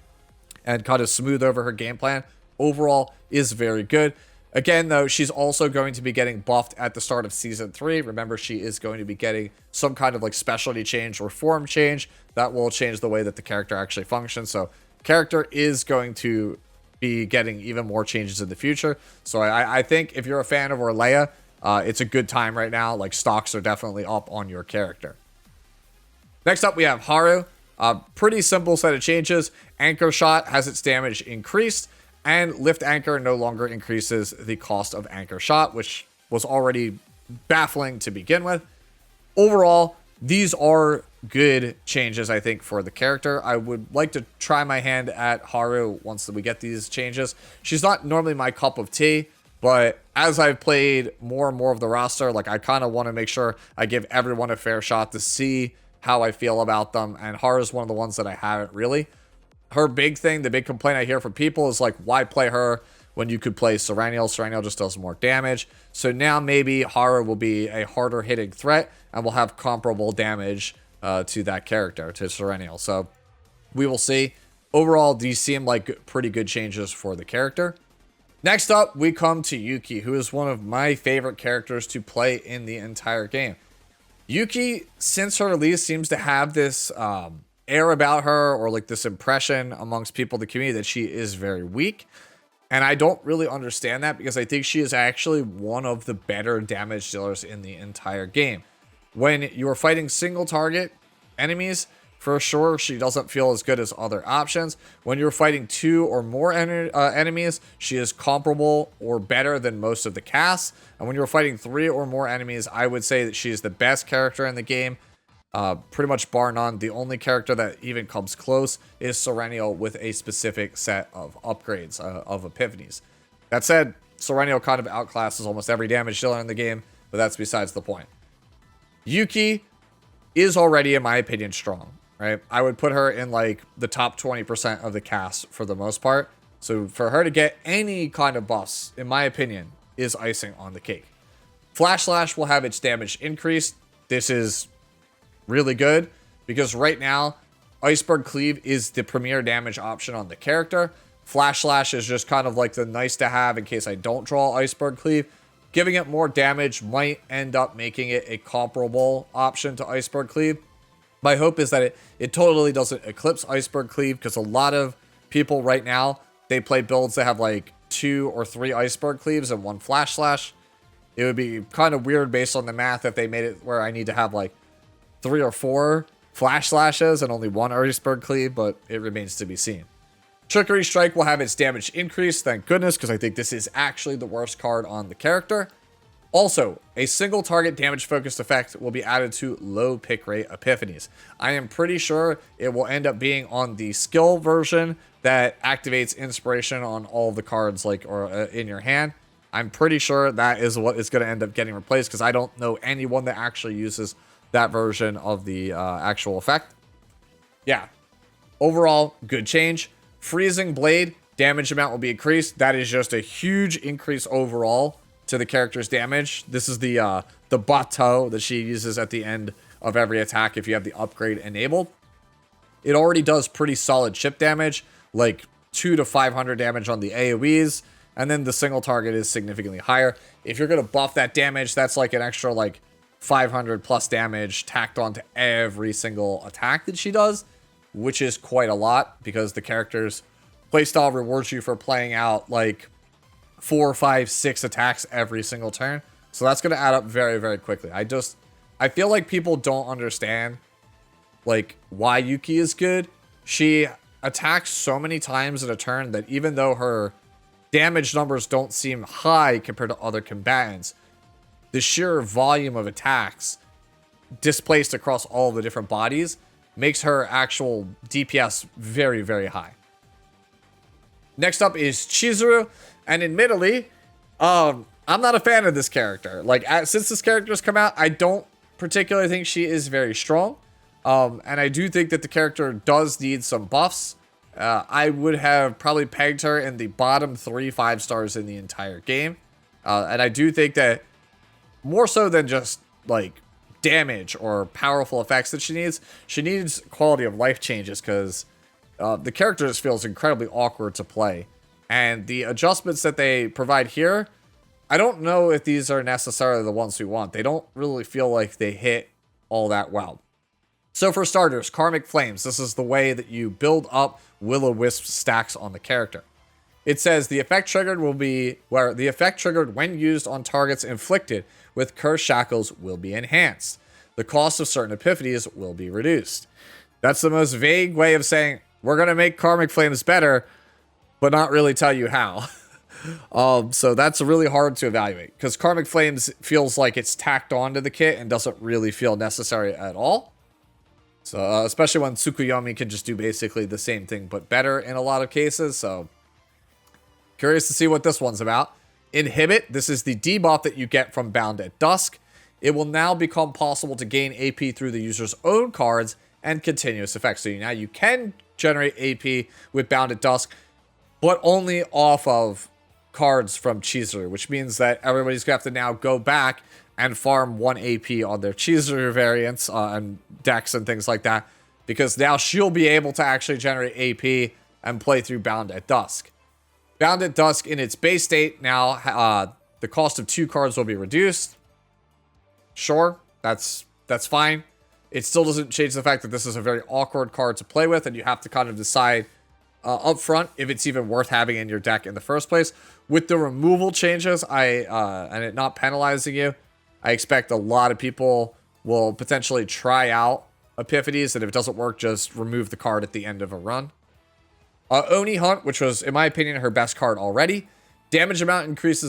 and kind of smooth over her game plan overall is very good. Again, though, she's also going to be getting buffed at the start of Season 3. Remember, she is going to be getting some kind of like specialty change or form change that will change the way that the character actually functions. So character is going to be getting even more changes in the future. So I think if you're a fan of Orlea, it's a good time right now. Like, stocks are definitely up on your character. Next up, we have Haru. Pretty simple set of changes. Anchor Shot has its damage increased, and Lift Anchor no longer increases the cost of Anchor Shot, which was already baffling to begin with. Overall, these are good changes, I think, for the character. I would like to try my hand at Haru once we get these changes. She's not normally my cup of tea, but as I've played more and more of the roster, like, I kind of want to make sure I give everyone a fair shot to see how I feel about them, and Haru is one of the ones that I haven't really. Her big thing, the big complaint I hear from people is like, why play her when you could play Serenial? Serenial just does more damage. So now maybe Haru will be a harder hitting threat and will have comparable damage to that character, to Serenial. So we will see. Overall, these seem like pretty good changes for the character. Next up, we come to Yuki, who is one of my favorite characters to play in the entire game. Yuki, since her release, seems to have this air about her, or like this impression amongst people in the community that she is very weak. And I don't really understand that, because I think she is actually one of the better damage dealers in the entire game. When you're fighting single target enemies, for sure, she doesn't feel as good as other options. When you're fighting 2 or more enemies, she is comparable or better than most of the casts. And when you're fighting 3 or more enemies, I would say that she is the best character in the game. Pretty much bar none. The only character that even comes close is Serenial with a specific set of upgrades, of epiphanies. That said, Serenial kind of outclasses almost every damage dealer in the game, but that's besides the point. Yuki is already, in my opinion, strong. Right? I would put her in like the top 20% of the cast for the most part. So for her to get any kind of buffs, in my opinion, is icing on the cake. Flash Slash will have its damage increased. This is really good, because right now, Iceberg Cleave is the premier damage option on the character. Flash Slash is just kind of like the nice to have in case I don't draw Iceberg Cleave. Giving it more damage might end up making it a comparable option to Iceberg Cleave. My hope is that it totally doesn't eclipse Iceberg Cleave, because a lot of people right now, they play builds that have like 2 or 3 Iceberg Cleaves and 1 Flash Slash. It would be kind of weird based on the math if they made it where I need to have like 3 or 4 flash slashes and only 1 Iceberg cleave, but it remains to be seen. Trickery Strike will have its damage increased, thank goodness, because I think this is actually the worst card on the character. Also, a single target damage focused effect will be added to low pick rate epiphanies. I am pretty sure it will end up being on the skill version that activates inspiration on all of the cards like in your hand. I'm pretty sure that is what is going to end up getting replaced because I don't know anyone that actually uses that version of the actual effect. Yeah, overall, good change. Freezing Blade, damage amount will be increased. That is just a huge increase overall to the character's damage. This is the bateau that she uses at the end of every attack if you have the upgrade enabled. It already does pretty solid chip damage, like 200 to 500 damage on the AoEs, and then the single target is significantly higher. If you're going to buff that damage, that's like an extra like 500 plus damage tacked onto every single attack that she does, which is quite a lot because the character's playstyle rewards you for playing out like 4, 5, 6 attacks every single turn. So that's going to add up very, very quickly. I feel like people don't understand like why Yuki is good. She attacks so many times in a turn that even though her damage numbers don't seem high compared to other combatants, the sheer volume of attacks displaced across all of the different bodies makes her actual DPS very, very high. Next up is Chizuru, and admittedly, I'm not a fan of this character. Like, since this character's come out, I don't particularly think she is very strong, and I do think that the character does need some buffs. I would have probably pegged her in the bottom 3 5-stars in the entire game, and I do think that more so than just like damage or powerful effects that she needs quality of life changes because the character just feels incredibly awkward to play. And the adjustments that they provide here, I don't know if these are necessarily the ones we want. They don't really feel like they hit all that well. So for starters, Karmic Flames. This is the way that you build up Will-O-Wisp stacks on the character. It says the effect triggered will be where the effect triggered when used on targets inflicted with cursed shackles will be enhanced. The cost of certain epiphanies will be reduced. That's the most vague way of saying we're going to make Karmic Flames better, but not really tell you how. So that's really hard to evaluate because Karmic Flames feels like it's tacked onto the kit and doesn't really feel necessary at all. So especially when Tsukuyomi can just do basically the same thing but better in a lot of cases. So curious to see what this one's about. Inhibit. This is the debuff that you get from Bound at Dusk. It will now become possible to gain AP through the user's own cards and continuous effects. So now you can generate AP with Bound at Dusk, but only off of cards from Chizuru, which means that everybody's going to have to now go back and farm 1 AP on their Chizuru variants and decks and things like that, because now she'll be able to actually generate AP and play through Bound at Dusk. Bound at Dusk in its base state now, the cost of 2 cards will be reduced. Sure, that's fine. It still doesn't change the fact that this is a very awkward card to play with, and you have to kind of decide up front if it's even worth having in your deck in the first place. With the removal changes, and it not penalizing you, I expect a lot of people will potentially try out Epiphanies, and if it doesn't work, just remove the card at the end of a run. Oni Hunt, which was, in my opinion, her best card already. Damage amount increase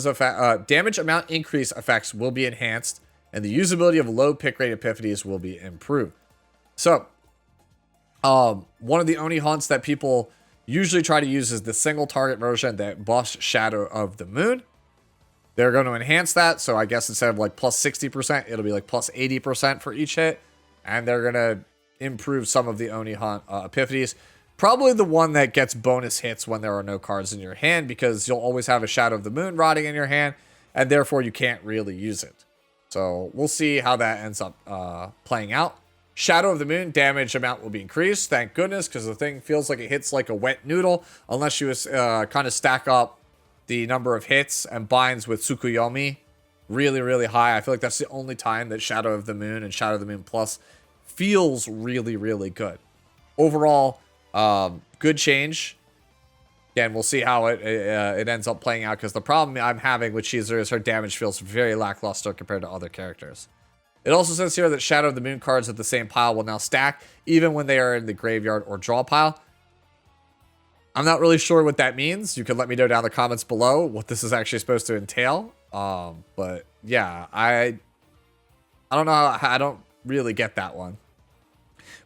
effects will be enhanced, and the usability of low pick rate Epiphanies will be improved. So, one of the Oni Hunts that people usually try to use is the single target version that buffs Shadow of the Moon. They're going to enhance that, so I guess instead of like plus 60%, it'll be like plus 80% for each hit, and they're going to improve some of the Oni Hunt Epiphanies. Probably the one that gets bonus hits when there are no cards in your hand, because you'll always have a Shadow of the Moon rotting in your hand, and therefore you can't really use it. So we'll see how that ends up playing out. Shadow of the Moon damage amount will be increased, thank goodness, because the thing feels like it hits like a wet noodle, unless you kind of stack up the number of hits and binds with Tsukuyomi really, really high. I feel like that's the only time that Shadow of the Moon and Shadow of the Moon Plus feels really, really good. Overall, good change. Again, we'll see how it ends up playing out, because the problem I'm having with Chizuru is her damage feels very lackluster compared to other characters. It also says here that Shadow of the Moon cards at the same pile will now stack, even when they are in the graveyard or draw pile. I'm not really sure what that means. You can let me know down in the comments below what this is actually supposed to entail. But yeah, I don't know. I don't really get that one.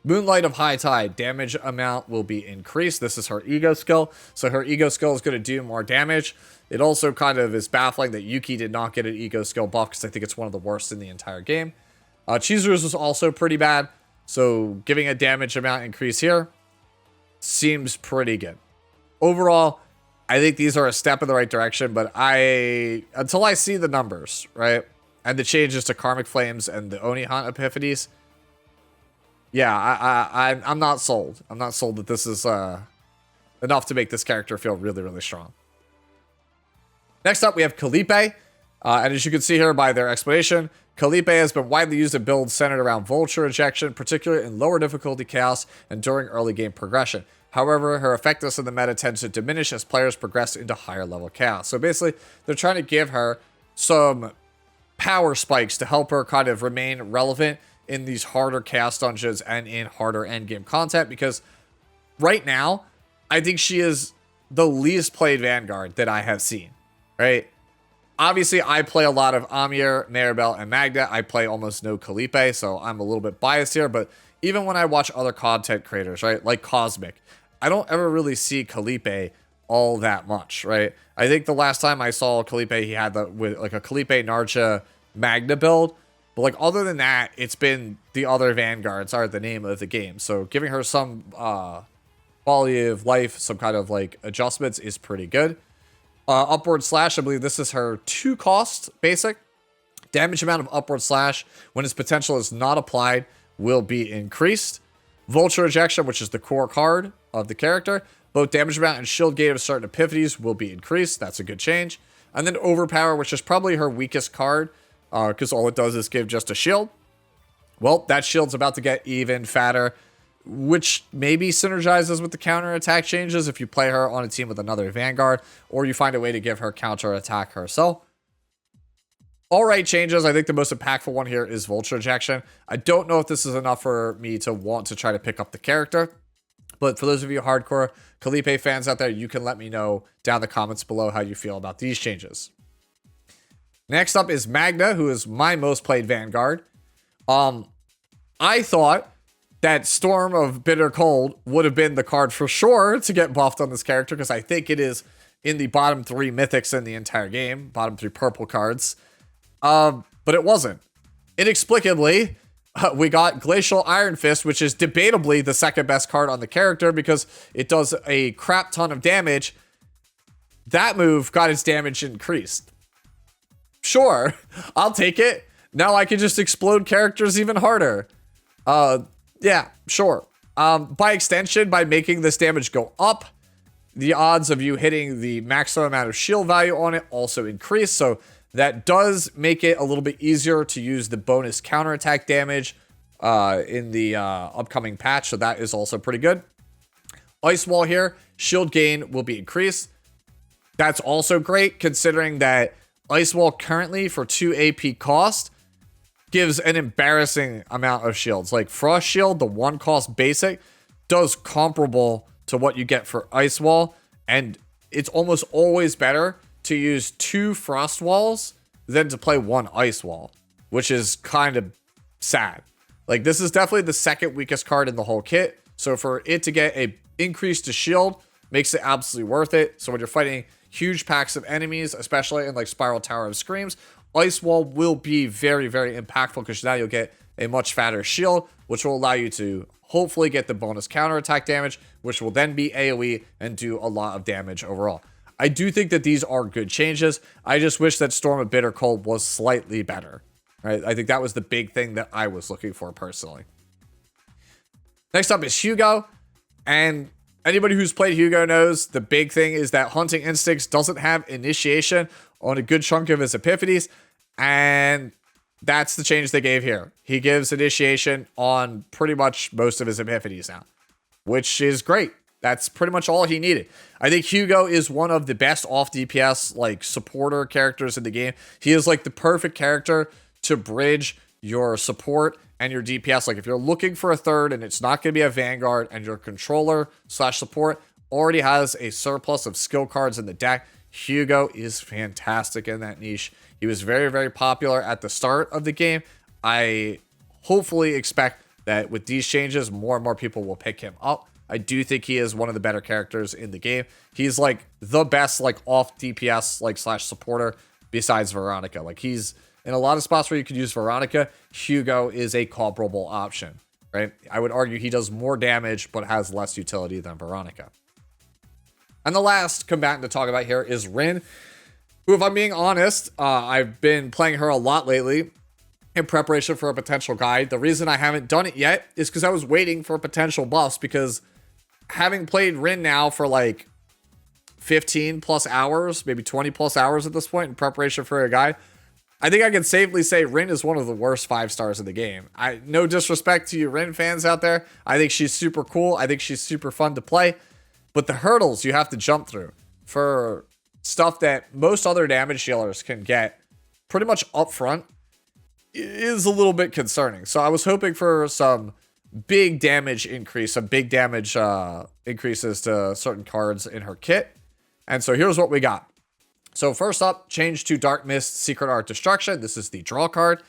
Moonlight of High Tide, damage amount will be increased. This is her ego skill. So her ego skill is going to do more damage. It also kind of is baffling that Yuki did not get an ego skill buff, because I think it's one of the worst in the entire game. Chizuru's was also pretty bad. So giving a damage amount increase here seems pretty good. Overall, I think these are a step in the right direction, but until I see the numbers, right? And the changes to Karmic Flames and the Oni Hunt Epiphanies, yeah, I'm not sold. I'm not sold that this is enough to make this character feel really, really strong. Next up, we have Khalipe. And as you can see here by their explanation, Khalipe has been widely used in builds centered around Vulture Ejection, particularly in lower difficulty chaos and during early game progression. However, her effectiveness in the meta tends to diminish as players progress into higher level chaos. So basically, they're trying to give her some power spikes to help her kind of remain relevant in these harder chaos dungeons and in harder endgame content, because right now, I think she is the least played Vanguard that I have seen, right? Obviously, I play a lot of Amir, Maribel, and Magna. I play almost no Khalipe, so I'm a little bit biased here, but even when I watch other content creators, right, like Cosmic, I don't ever really see Khalipe all that much, right? I think the last time I saw Khalipe, he had like a Khalipe Narcha Magna build. But like other than that, it's been the other Vanguards are the name of the game. So giving her some quality of life, some kind of like adjustments is pretty good. Upward Slash, I believe this is her 2-cost basic. Damage amount of Upward Slash when its potential is not applied will be increased. Vulture Ejection, which is the core card of the character. Both damage amount and shield gate of certain epiphanies will be increased. That's a good change. And then Overpower, which is probably her weakest card, because all it does is give just a shield. Well, that shield's about to get even fatter, which maybe synergizes with the counterattack changes if you play her on a team with another Vanguard, or you find a way to give her counterattack herself. All right, changes. I think the most impactful one here is Vulture Ejection. I don't know if this is enough for me to want to try to pick up the character, but for those of you hardcore Khalipe fans out there, you can let me know down in the comments below how you feel about these changes. Next up is Magna, who is my most played Vanguard. I thought that Storm of Bitter Cold would have been the card for sure to get buffed on this character, because I think it is in the bottom 3 mythics in the entire game, bottom 3 purple cards. But it wasn't. Inexplicably, we got Glacial Iron Fist, which is debatably the second best card on the character because it does a crap ton of damage. That move got its damage increased. Sure, I'll take it. Now I can just explode characters even harder. Yeah, sure. By extension, by making this damage go up, the odds of you hitting the maximum amount of shield value on it also increase. So that does make it a little bit easier to use the bonus counterattack damage in the upcoming patch. So that is also pretty good. Ice Wall here, shield gain will be increased. That's also great considering that Ice Wall currently for 2 AP cost gives an embarrassing amount of shields. Like Frost Shield, the 1 cost basic, does comparable to what you get for Ice Wall. And it's almost always better to use 2 Frost Walls than to play 1 Ice Wall, which is kind of sad. Like this is definitely the second weakest card in the whole kit. So for it to get a increase to shield makes it absolutely worth it. So when you're fighting huge packs of enemies, especially in like Spiral Tower of Screams, Ice Wall will be very, very impactful because now you'll get a much fatter shield, which will allow you to hopefully get the bonus counterattack damage, which will then be AoE and do a lot of damage overall. I do think that these are good changes. I just wish that Storm of Bitter Cold was slightly better. Right? I think that was the big thing that I was looking for personally. Next up is Hugo. And anybody who's played Hugo knows the big thing is that Hunting Instincts doesn't have initiation on a good chunk of his epiphanies. And that's the change they gave here. He gives initiation on pretty much most of his epiphanies now, which is great. That's pretty much all he needed. I think Hugo is one of the best off DPS like supporter characters in the game. He is like the perfect character to bridge your support and your DPS. Like if you're looking for a third and it's not going to be a Vanguard and your controller slash support already has a surplus of skill cards in the deck, Hugo is fantastic in that niche. He was very, very popular at the start of the game. I hopefully expect that with these changes, more and more people will pick him up. I do think he is one of the better characters in the game. He's like the best like off DPS like slash supporter besides Veronica. Like he's in a lot of spots where you could use Veronica. Hugo is a comparable option, right? I would argue he does more damage but has less utility than Veronica. And the last combatant to talk about here is Rin, who, if I'm being honest, I've been playing her a lot lately in preparation for a potential guide. The reason I haven't done it yet is because I was waiting for potential buffs, because having played Rin now for like 15 plus hours, maybe 20 plus hours at this point in preparation for a guide, I think I can safely say Rin is one of the worst 5-stars in the game. No disrespect to you Rin fans out there. I think she's super cool. I think she's super fun to play. But the hurdles you have to jump through for stuff that most other damage dealers can get pretty much up front is a little bit concerning. So I was hoping for some big damage increase, some big damage increases to certain cards in her kit. And so here's what we got. So first up, change to Dark Mist Secret Art Destruction. This is the draw card.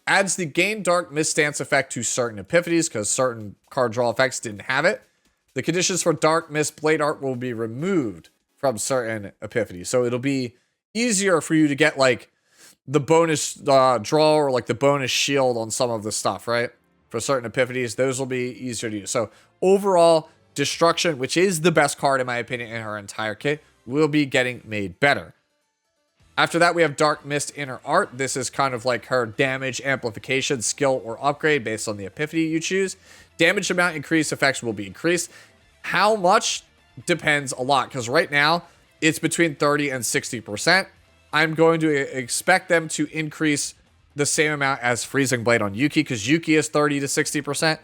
Adds the gain Dark Mist stance effect to certain epiphanies because certain card draw effects didn't have it. The conditions for Dark Mist Blade Art will be removed from certain epiphanies. So it'll be easier for you to get like the bonus draw or like the bonus shield on some of the stuff, right? For certain epiphanies, those will be easier to use. So overall, Destruction, which is the best card in my opinion in her entire kit, will be getting made better. After that, we have Dark Mist Inner Art. This is kind of like her damage amplification, skill, or upgrade based on the epiphany you choose. Damage amount increase effects will be increased. How much depends a lot, because right now it's between 30 and 60%. I'm going to expect them to increase the same amount as Freezing Blade on Yuki, because Yuki is 30 to 60%.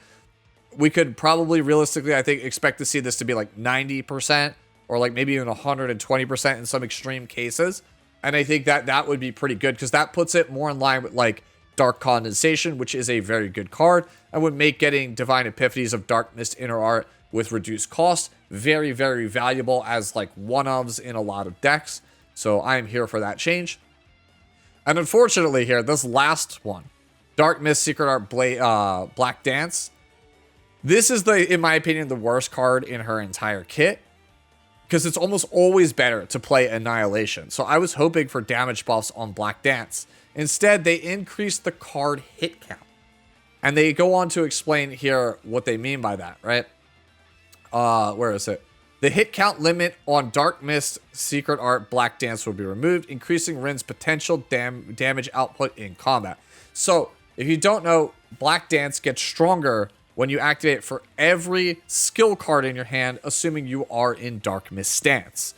We could probably realistically, I think, expect to see this to be like 90% or like maybe even 120% in some extreme cases. And I think that that would be pretty good, because that puts it more in line with like Dark Condensation, which is a very good card, and would make getting Divine Epiphanies of Dark Mist Inner Art with reduced cost very, very valuable as like one-ofs in a lot of decks. So I'm here for that change. And unfortunately here, this last one, Dark Mist Secret Art Black Dance. This is in my opinion, the worst card in her entire kit, because it's almost always better to play Annihilation. So I was hoping for damage buffs on Black Dance. Instead, they increased the card hit count. And they go on to explain here what they mean by that, right? Where is it? The hit count limit on Dark Mist Secret Art Black Dance will be removed, increasing Rin's potential damage output in combat. So, if you don't know, Black Dance gets stronger when you activate it for every skill card in your hand, assuming you are in Dark Mist stance.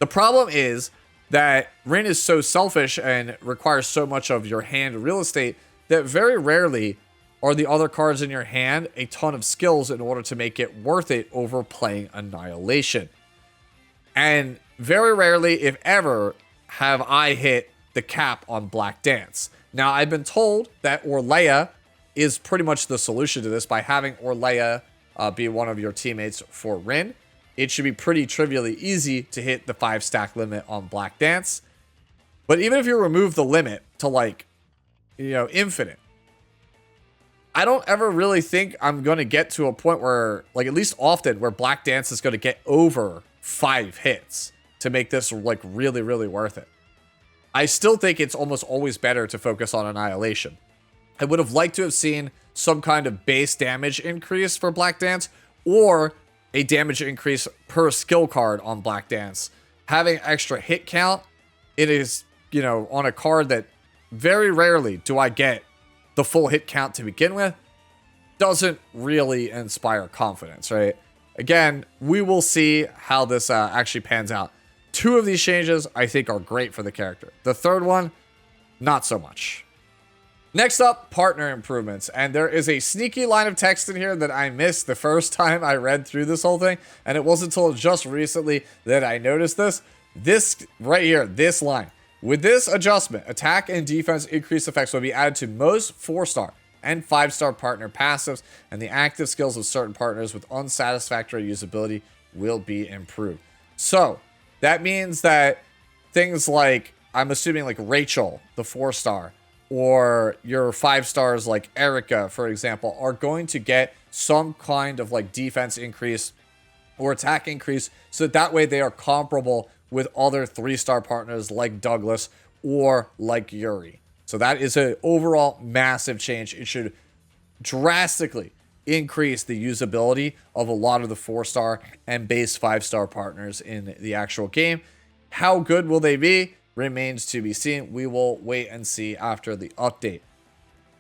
The problem is that Rin is so selfish and requires so much of your hand real estate that very rarely are the other cards in your hand a ton of skills in order to make it worth it over playing Annihilation. And very rarely, if ever, have I hit the cap on Black Dance. Now, I've been told that Orlea is pretty much the solution to this by having Orlea be one of your teammates for Rin. It should be pretty trivially easy to hit the 5-stack limit on Black Dance. But even if you remove the limit to like, infinite, I don't ever really think I'm going to get to a point where, like at least often, where Black Dance is going to get over 5 hits to make this like really, really worth it. I still think it's almost always better to focus on Annihilation. I would have liked to have seen some kind of base damage increase for Black Dance, or a damage increase per skill card on Black Dance. Having extra hit count, it is, on a card that very rarely do I get the full hit count to begin with, doesn't really inspire confidence, right? Again, we will see how this actually pans out. 2 of these changes I think are great for the character. The third one, not so much. Next up, partner improvements. And there is a sneaky line of text in here that I missed the first time I read through this whole thing. And it wasn't until just recently that I noticed this. This right here, this line. With this adjustment, attack and defense increase effects will be added to most 4-star and 5-star partner passives, and the active skills of certain partners with unsatisfactory usability will be improved. So that means that things like, I'm assuming like Rachel, the 4-star, or your 5-stars like Erica, for example, are going to get some kind of like defense increase or attack increase, so that way they are comparable with other 3-star partners like Douglas or like Yuri. So that is an overall massive change. It should drastically increase the usability of a lot of the 4-star and base 5-star partners in the actual game. How good will they be? Remains to be seen. We will wait and see after the update.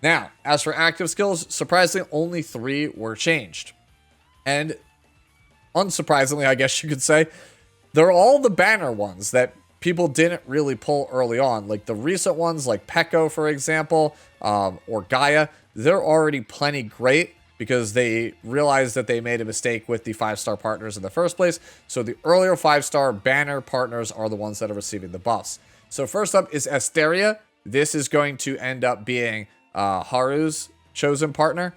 Now, as for active skills, surprisingly, only 3 were changed. And unsurprisingly, I guess you could say, they're all the banner ones that people didn't really pull early on. Like the recent ones, like Pekko, for example, or Gaia, they're already plenty great because they realized that they made a mistake with the 5-star partners in the first place. So the earlier 5-star banner partners are the ones that are receiving the buffs. So first up is Asteria. This is going to end up being Haru's chosen partner.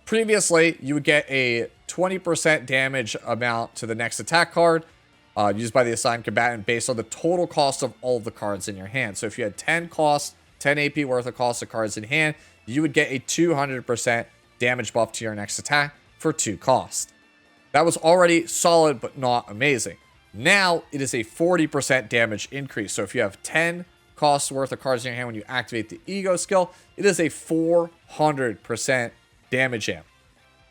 Previously, you would get a 20% damage amount to the next attack card used by the assigned combatant based on the total cost of all of the cards in your hand. So if you had 10 AP worth of cost of cards in hand, you would get a 200% damage buff to your next attack for 2 cost. That was already solid, but not amazing. Now it is a 40% damage increase. So if you have 10 costs worth of cards in your hand when you activate the ego skill, it is a 400% damage amp,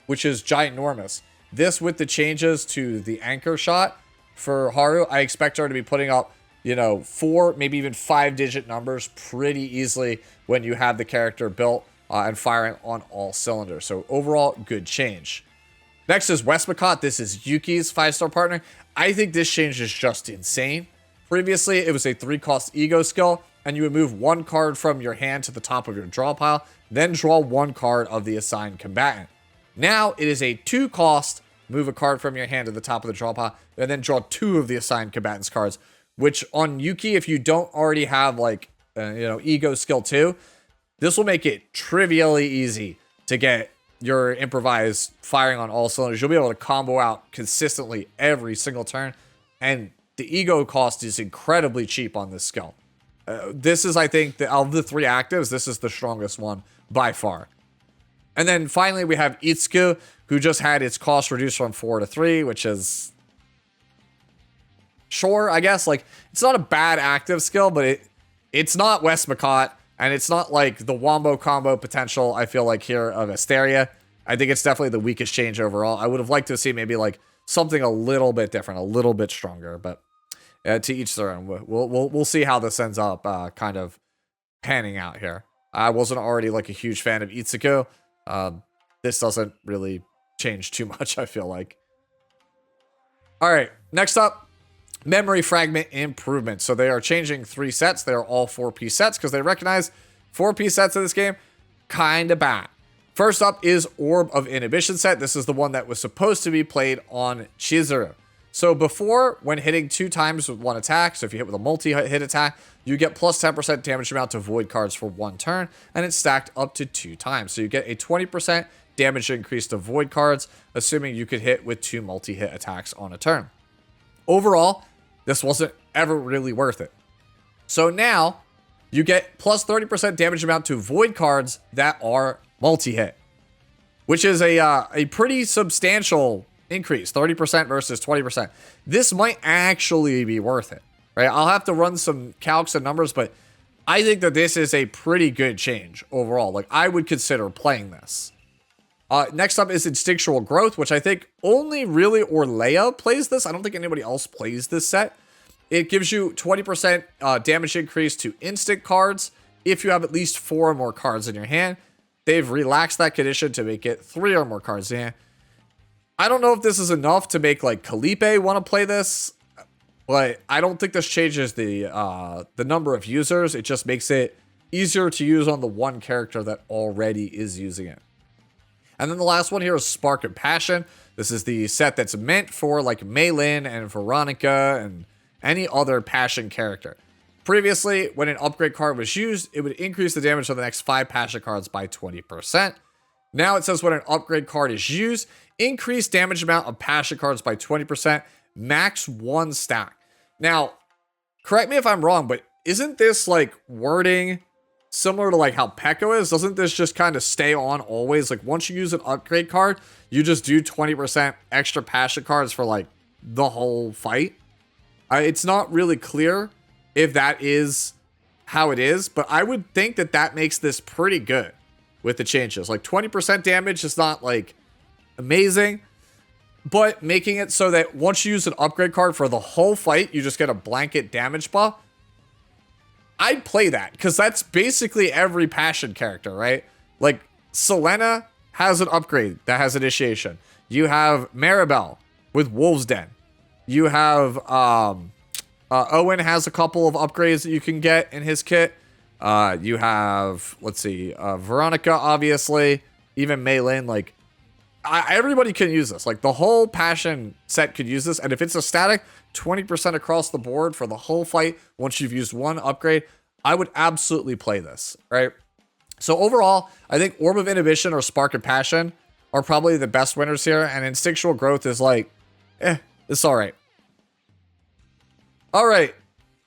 which is ginormous. This with the changes to the anchor shot for Haru, I expect her to be putting up, 4, maybe even 5-digit numbers pretty easily when you have the character built and firing on all cylinders. So overall, good change. Next is Westmacott. This is Yuki's 5-star partner. I think this change is just insane. Previously, it was a 3-cost ego skill, and you would move 1 card from your hand to the top of your draw pile, then draw 1 card of the assigned combatant. Now, it is a 2-cost, move a card from your hand to the top of the draw pile, and then draw 2 of the assigned combatant's cards, which on Yuki, if you don't already have ego skill 2, this will make it trivially easy to get your improvise firing on all cylinders. You'll be able to combo out consistently every single turn, and the ego cost is incredibly cheap on this skill. This is, I think, of the 3 actives, this is the strongest one by far. And then finally, we have Itsuku, who just had its cost reduced from 4 to 3, which is sure, I guess. Like, it's not a bad active skill, but it's not Westmacott, and it's not like the wombo combo potential, I feel like, here of Asteria. I think it's definitely the weakest change overall. I would have liked to see maybe like something a little bit different, a little bit stronger, but to each their own. We'll see how this ends up kind of panning out here. I wasn't already like a huge fan of Itsuku. This doesn't really change too much, I feel like. All right, next up, memory fragment improvement. So they are changing 3 sets. They are all 4-piece sets because they recognize 4-piece sets in this game kind of bad. First up is Orb of Inhibition set. This is the one that was supposed to be played on Chizuru. So before, when hitting 2 times with 1 attack, so if you hit with a multi-hit attack, you get plus 10% damage amount to void cards for 1 turn, and it's stacked up to 2 times. So you get a 20% damage increase to void cards, assuming you could hit with 2 multi-hit attacks on a turn. Overall, this wasn't ever really worth it. So now, you get plus 30% damage amount to void cards that are multi-hit, which is a pretty substantial increase, 30% versus 20%. This might actually be worth it, right? I'll have to run some calcs and numbers, but I think that this is a pretty good change overall. Like, I would consider playing this. Next up is Instinctual Growth, which I think only really Orlea plays this. I don't think anybody else plays this set. It gives you 20% damage increase to instant cards if you have at least 4 or more cards in your hand. They've relaxed that condition to make it 3 or more cards in hand. I don't know if this is enough to make like Khalipe want to play this, but I don't think this changes the number of users. It just makes it easier to use on the one character that already is using it. And then the last one here is Spark and Passion. This is the set that's meant for like Maylin and Veronica and any other Passion character. Previously, when an upgrade card was used, it would increase the damage of the next 5 Passion cards by 20%. Now it says when an upgrade card is used, increase damage amount of Passion cards by 20%, max 1 stack. Now, correct me if I'm wrong, but isn't this like wording similar to like how Pekko is? Doesn't this just kind of stay on always? Like once you use an upgrade card, you just do 20% extra Passion cards for like the whole fight. It's not really clear if that is how it is, but I would think that that makes this pretty good with the changes. Like 20% damage is not like amazing, but making it so that once you use an upgrade card for the whole fight, you just get a blanket damage buff. I'd play that because that's basically every Passion character, right? Like Selena has an upgrade that has initiation. You have Maribel with Wolf's Den. You have Owen has a couple of upgrades that you can get in his kit. You have, let's see, Veronica, obviously, even Maylin. Like, everybody can use this. Like, the whole Passion set could use this. And if it's a static, 20% across the board for the whole fight, once you've used one upgrade, I would absolutely play this, right? So overall, I think Orb of Inhibition or Spark and Passion are probably the best winners here. And Instinctual Growth is like, it's all right. All right,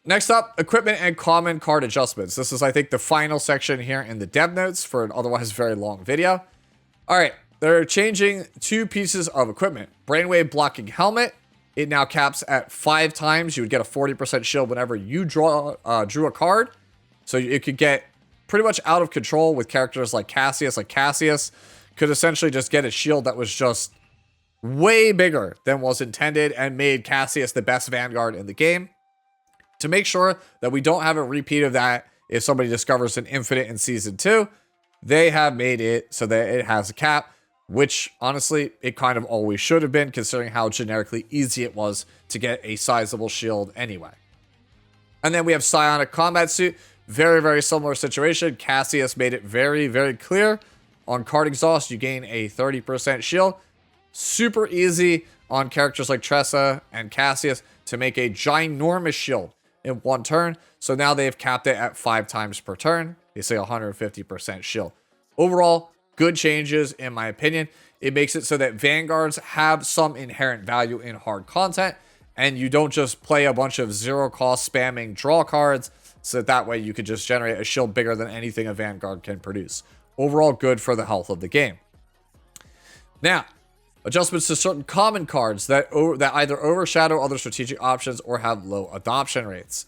next up, equipment and common card adjustments. This is, I think, the final section here in the dev notes for an otherwise very long video. All right, they're changing 2 pieces of equipment. Brainwave blocking helmet. It now caps at 5 times. You would get a 40% shield whenever you drew a card. So it could get pretty much out of control with characters like Cassius. Like Cassius could essentially just get a shield that was just way bigger than was intended and made Cassius the best Vanguard in the game. To make sure that we don't have a repeat of that if somebody discovers an infinite in Season 2, they have made it so that it has a cap, which honestly, it kind of always should have been considering how generically easy it was to get a sizable shield anyway. And then we have Psionic Combat Suit. Very, very similar situation. Cassius made it very, very clear. On card exhaust, you gain a 30% shield. Super easy on characters like Tressa and Cassius to make a ginormous shield in one turn. So now they've capped it at 5 times per turn. They say 150% shield. Overall, good changes in my opinion. It makes it so that Vanguards have some inherent value in hard content, and you don't just play a bunch of 0 cost spamming draw cards, so that way you could just generate a shield bigger than anything a Vanguard can produce. Overall, good for the health of the game. Now, adjustments to certain common cards that either overshadow other strategic options or have low adoption rates.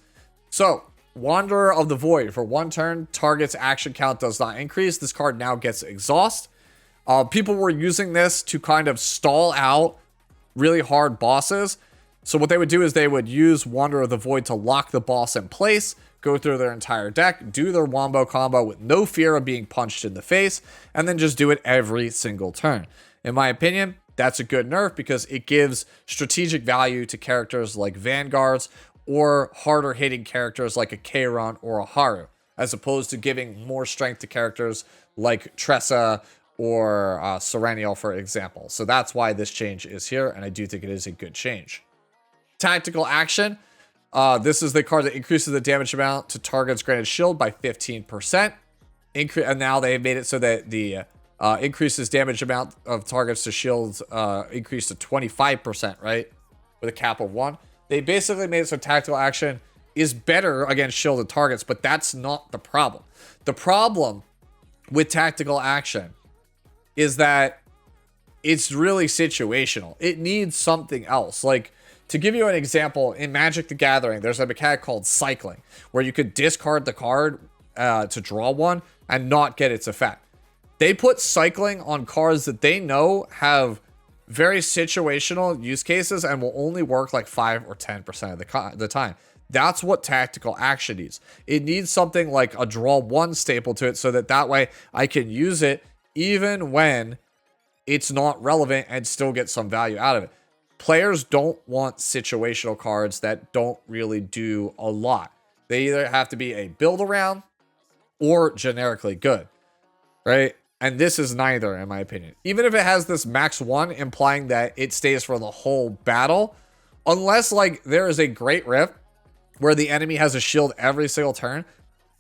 So, Wanderer of the Void. For 1 turn, target's action count does not increase. This card now gets exhaust. People were using this to kind of stall out really hard bosses. So what they would do is they would use Wanderer of the Void to lock the boss in place, go through their entire deck, do their wombo combo with no fear of being punched in the face, and then just do it every single turn. In my opinion, that's a good nerf because it gives strategic value to characters like Vanguards or harder hitting characters like a Kairon or a Haru, as opposed to giving more strength to characters like Tressa or Serenial, for example. So that's why this change is here, and I do think it is a good change. Tactical Action. This is the card that increases the damage amount to target's granted shield by 15%. And now they've made it so that the increases damage amount of targets to shields increase to 25%, right? With a cap of 1. They basically made it so Tactical Action is better against shielded targets, but that's not the problem. The problem with Tactical Action is that it's really situational. It needs something else. Like, to give you an example, in Magic the Gathering, there's a mechanic called cycling, where you could discard the card to draw one and not get its effect. They put cycling on cards that they know have very situational use cases and will only work like 5 or 10% of the time. That's what Tactical Action needs. It needs something like a draw 1 staple to it so that way I can use it even when it's not relevant and still get some value out of it. Players don't want situational cards that don't really do a lot. They either have to be a build around or generically good, right? And this is neither, in my opinion. Even if it has this max 1, implying that it stays for the whole battle, unless like there is a great rift where the enemy has a shield every single turn,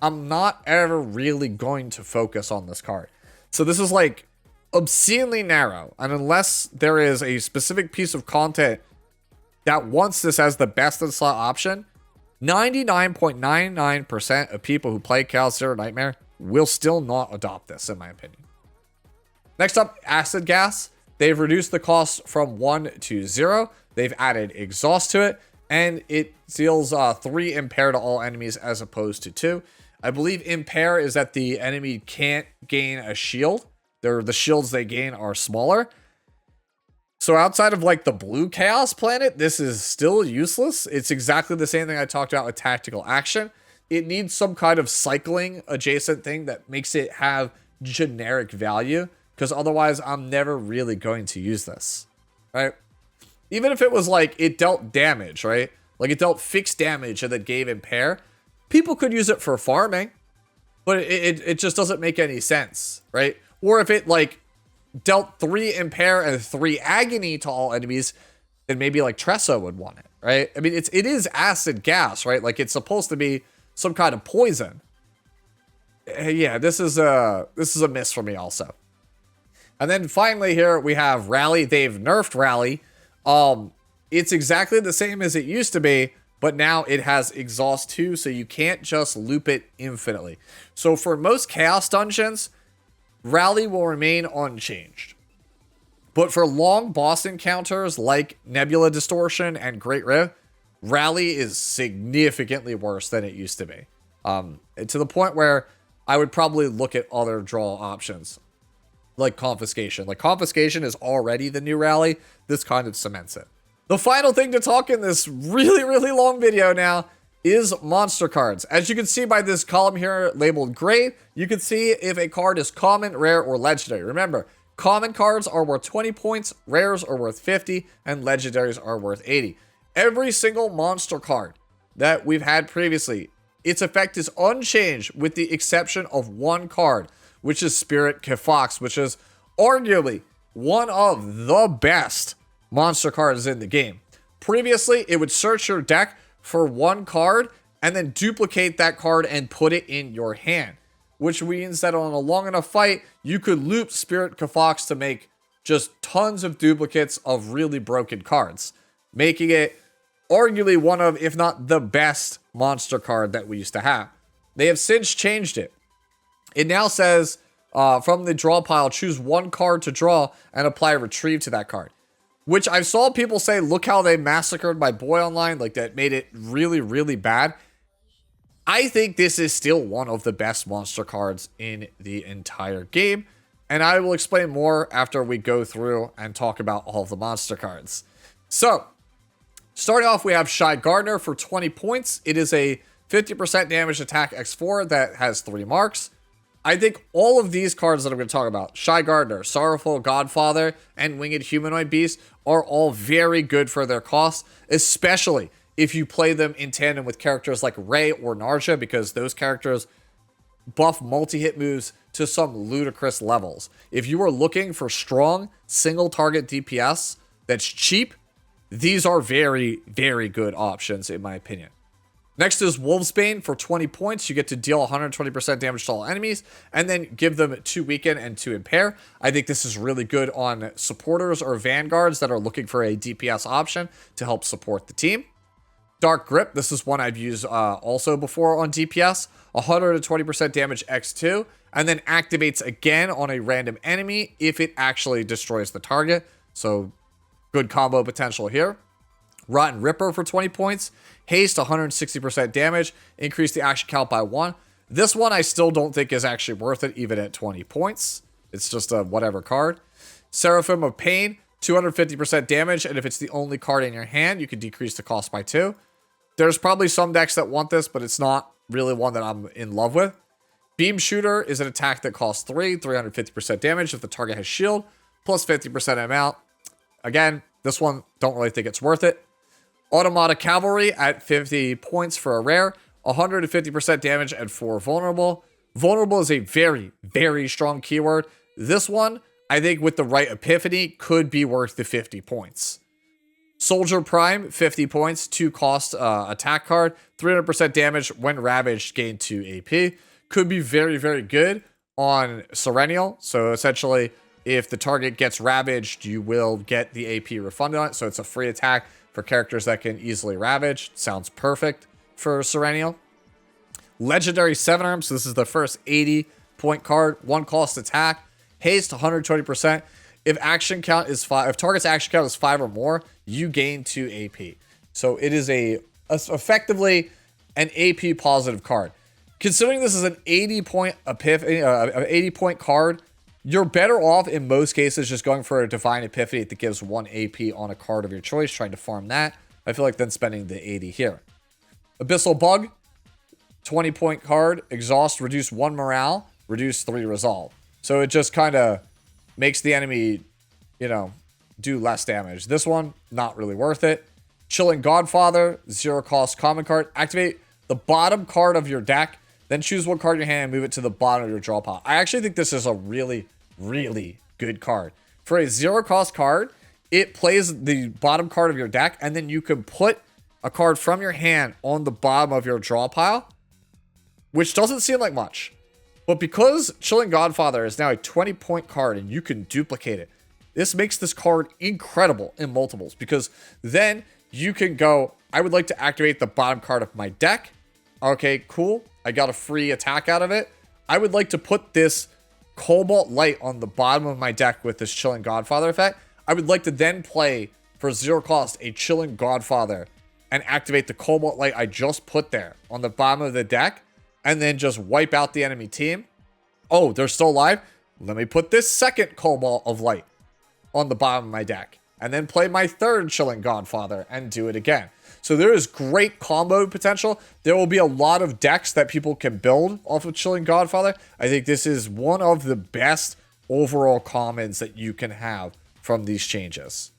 I'm not ever really going to focus on this card. So this is like obscenely narrow. And unless there is a specific piece of content that wants this as the best in slot option, 99.99% of people who play Chaos Zero Nightmare will still not adopt this, in my opinion. Next up, Acid Gas. They've reduced the cost from 1 to 0. They've added Exhaust to it, and it deals 3 impair to all enemies as opposed to 2. I believe impair is that the enemy can't gain a shield. The shields they gain are smaller. So outside of like the blue Chaos planet, this is still useless. It's exactly the same thing I talked about with Tactical Action. It needs some kind of cycling adjacent thing that makes it have generic value, because otherwise I'm never really going to use this, right? Even if it was like it dealt damage, right? Like it dealt fixed damage and then gave impair, people could use it for farming, but it just doesn't make any sense, right? Or if it like dealt 3 impair and 3 agony to all enemies, then maybe like Tressa would want it, right? I mean, it is acid gas, right? Like it's supposed to be some kind of poison. Yeah, this is a miss for me also. And then finally here we have Rally. They've nerfed Rally. It's exactly the same as it used to be, but now it has Exhaust too, so you can't just loop it infinitely. So for most Chaos dungeons, Rally will remain unchanged. But for long boss encounters like Nebula Distortion and Great Rift, Rally is significantly worse than it used to be. To the point where I would probably look at other draw options. Like Confiscation. Like Confiscation is already the new Rally. This kind of cements it. The final thing to talk in this really, really long video now is monster cards. As you can see by this column here labeled gray, you can see if a card is common, rare, or legendary. Remember, common cards are worth 20 points, rares are worth 50, and legendaries are worth 80. Every single monster card that we've had previously, its effect is unchanged with the exception of one card, which is Spirit Kifox, which is arguably one of the best monster cards in the game. Previously, it would search your deck for one card and then duplicate that card and put it in your hand, which means that on a long enough fight, you could loop Spirit Kifox to make just tons of duplicates of really broken cards, making it arguably one of, if not the best monster card that we used to have. They have since changed it. It now says, from the draw pile, choose one card to draw and apply retrieve to that card. Which I saw people say, look how they massacred my boy online. Like that made it really, really bad. I think this is still one of the best monster cards in the entire game. And I will explain more after we go through and talk about all of the monster cards. So, starting off, we have Shy Gardener for 20 points. It is a 50% damage attack X4 that has 3 marks. I think all of these cards that I'm going to talk about, Shy Gardener, Sorrowful Godfather, and Winged Humanoid Beast, are all very good for their cost, especially if you play them in tandem with characters like Ray or Narja, because those characters buff multi-hit moves to some ludicrous levels. If you are looking for strong single target DPS that's cheap, these are very, very good options in my opinion. Next is Wolfsbane for 20 points. You get to deal 120% damage to all enemies and then give them 2 weaken and 2 impair. I think this is really good on supporters or vanguards that are looking for a DPS option to help support the team. Dark Grip, this is one I've used also before on DPS. 120% damage X2 and then activates again on a random enemy if it actually destroys the target. So good combo potential here. Rotten Ripper for 20 points. Haste, 160% damage. Increase the action count by 1. This one I still don't think is actually worth it, even at 20 points. It's just a whatever card. Seraphim of Pain, 250% damage. And if it's the only card in your hand, you can decrease the cost by 2. There's probably some decks that want this, but it's not really one that I'm in love with. Beam Shooter is an attack that costs 3, 350% damage if the target has shield, plus 50% amount. Again, this one, don't really think it's worth it. Automata Cavalry at 50 points for a rare, 150% damage and 4 vulnerable. Vulnerable is a very, very strong keyword. This one, I think with the right epiphany, could be worth the 50 points. Soldier Prime, 50 points, 2 cost attack card, 300% damage when ravaged, gain 2 AP. Could be very, very good on Serennial. So essentially, if the target gets ravaged, you will get the AP refunded on it. So it's a free attack for characters that can easily ravage. Sounds perfect for Serennial. Legendary 7 arms. So this is the first 80-point card. 1 cost attack. Haze to 120%. If action count is 5, if target's action count is 5 or more, you gain 2 AP. So it is effectively an AP positive card. Considering this is an 80-point 80-point card, you're better off in most cases just going for a Divine Epiphany that gives 1 AP on a card of your choice, trying to farm that. I feel like then spending the 80 here. Abyssal Bug, 20-point card. Exhaust, reduce 1 morale, reduce 3 resolve. So it just kind of makes the enemy, do less damage. This one, not really worth it. Chilling Godfather, 0 cost common card. Activate the bottom card of your deck, then choose 1 card in your hand and move it to the bottom of your draw pile. I actually think this is a really, really good card. For a 0 cost card, it plays the bottom card of your deck, and then you can put a card from your hand on the bottom of your draw pile, which doesn't seem like much. But because Chilling Godfather is now a 20-point card and you can duplicate it, this makes this card incredible in multiples, because then you can go, I would like to activate the bottom card of my deck. Okay, cool. I got a free attack out of it. I would like to put this Cobalt Light on the bottom of my deck with this Chilling Godfather effect. I would like to then play, for 0 cost, a Chilling Godfather and activate the Cobalt Light I just put there on the bottom of the deck, and then just wipe out the enemy team. Oh, they're still alive? Let me put this second Cobalt of Light on the bottom of my deck, and then play my third Chilling Godfather and do it again. So there is great combo potential. There will be a lot of decks that people can build off of Chilling Godfather. I think this is one of the best overall commons that you can have from these changes.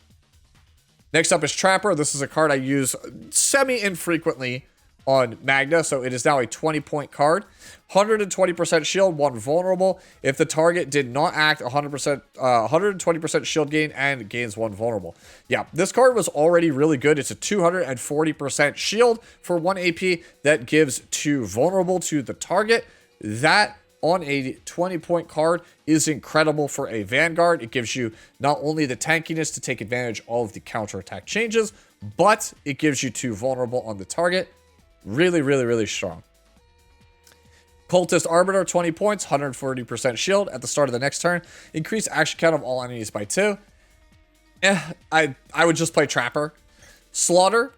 Next up is Trapper. This is a card I use semi-infrequently on Magna, so it is now a 20-point card. 120% shield, 1 vulnerable. If the target did not act, 120% shield gain and gains 1 vulnerable. Yeah, this card was already really good. It's a 240% shield for 1 AP that gives 2 vulnerable to the target. That on a 20-point card is incredible for a Vanguard. It gives you not only the tankiness to take advantage of the counterattack changes, but it gives you 2 vulnerable on the target. Really, really, really strong. Cultist Arbiter, 20 points, 140% shield. At the start of the next turn, increase action count of all enemies by 2. I would just play Trapper. Slaughter,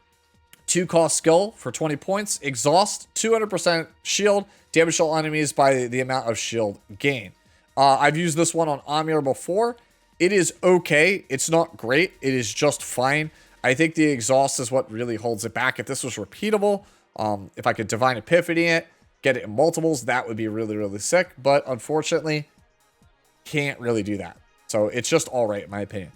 2 cost skill for 20 points. Exhaust, 200% shield. Damage all enemies by the amount of shield gain. I've used this one on Amir before. It is okay. It's not great. It is just fine. I think the exhaust is what really holds it back. If this was repeatable, if I could Divine Epiphany it, get it in multiples, that would be really, really sick. But unfortunately, can't really do that. So it's just all right, in my opinion.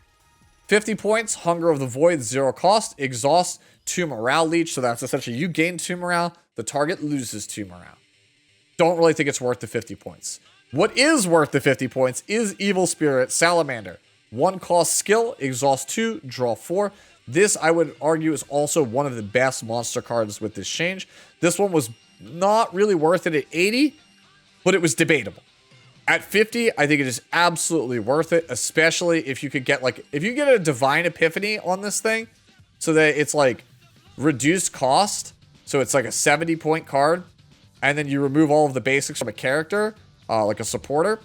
50 points, Hunger of the Void, 0 cost. Exhaust, 2 morale leech. So that's essentially you gain 2 morale. The target loses 2 morale. Don't really think it's worth the 50 points. What is worth the 50 points is Evil Spirit Salamander. 1 cost skill, exhaust 2, draw 4. This, I would argue, is also one of the best monster cards with this change. This one was not really worth it at 80, but it was debatable. At 50, I think it is absolutely worth it, especially if you could get, if you get a Divine Epiphany on this thing, so that it's, reduced cost, so it's, a 70-point card, and then you remove all of the basics from a character, like a supporter.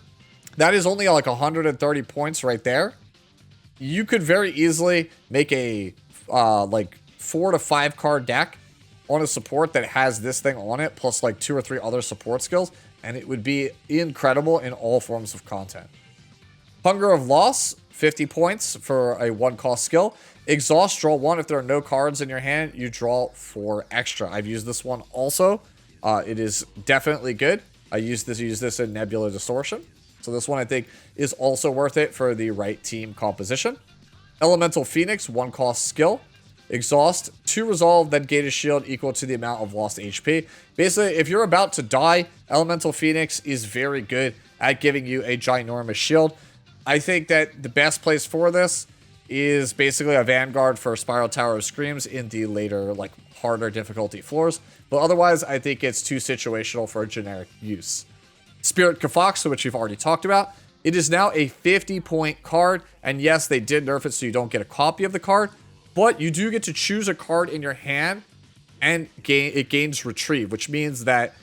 That is only, 130 points right there. You could very easily make a 4 to 5 card deck on a support that has this thing on it, plus 2 or 3 other support skills, and it would be incredible in all forms of content. Hunger of Loss, 50 points for a 1 cost skill. Exhaust, draw 1. If there are no cards in your hand, you draw 4 extra. I've used this one also. It is definitely good. I use this in Nebula Distortion. So this one I think is also worth it for the right team composition. Elemental Phoenix, 1 cost skill. Exhaust, 2 resolve, then gain a shield equal to the amount of lost HP. Basically, if you're about to die, Elemental Phoenix is very good at giving you a ginormous shield. I think that the best place for this is basically a Vanguard for Spiral Tower of Screams in the later, like, harder difficulty floors. But otherwise, I think it's too situational for a generic use. Spirit Kafox, which we've already talked about. It is now a 50-point card, and yes, they did nerf it so you don't get a copy of the card, but you do get to choose a card in your hand, and it gains Retrieve, which means that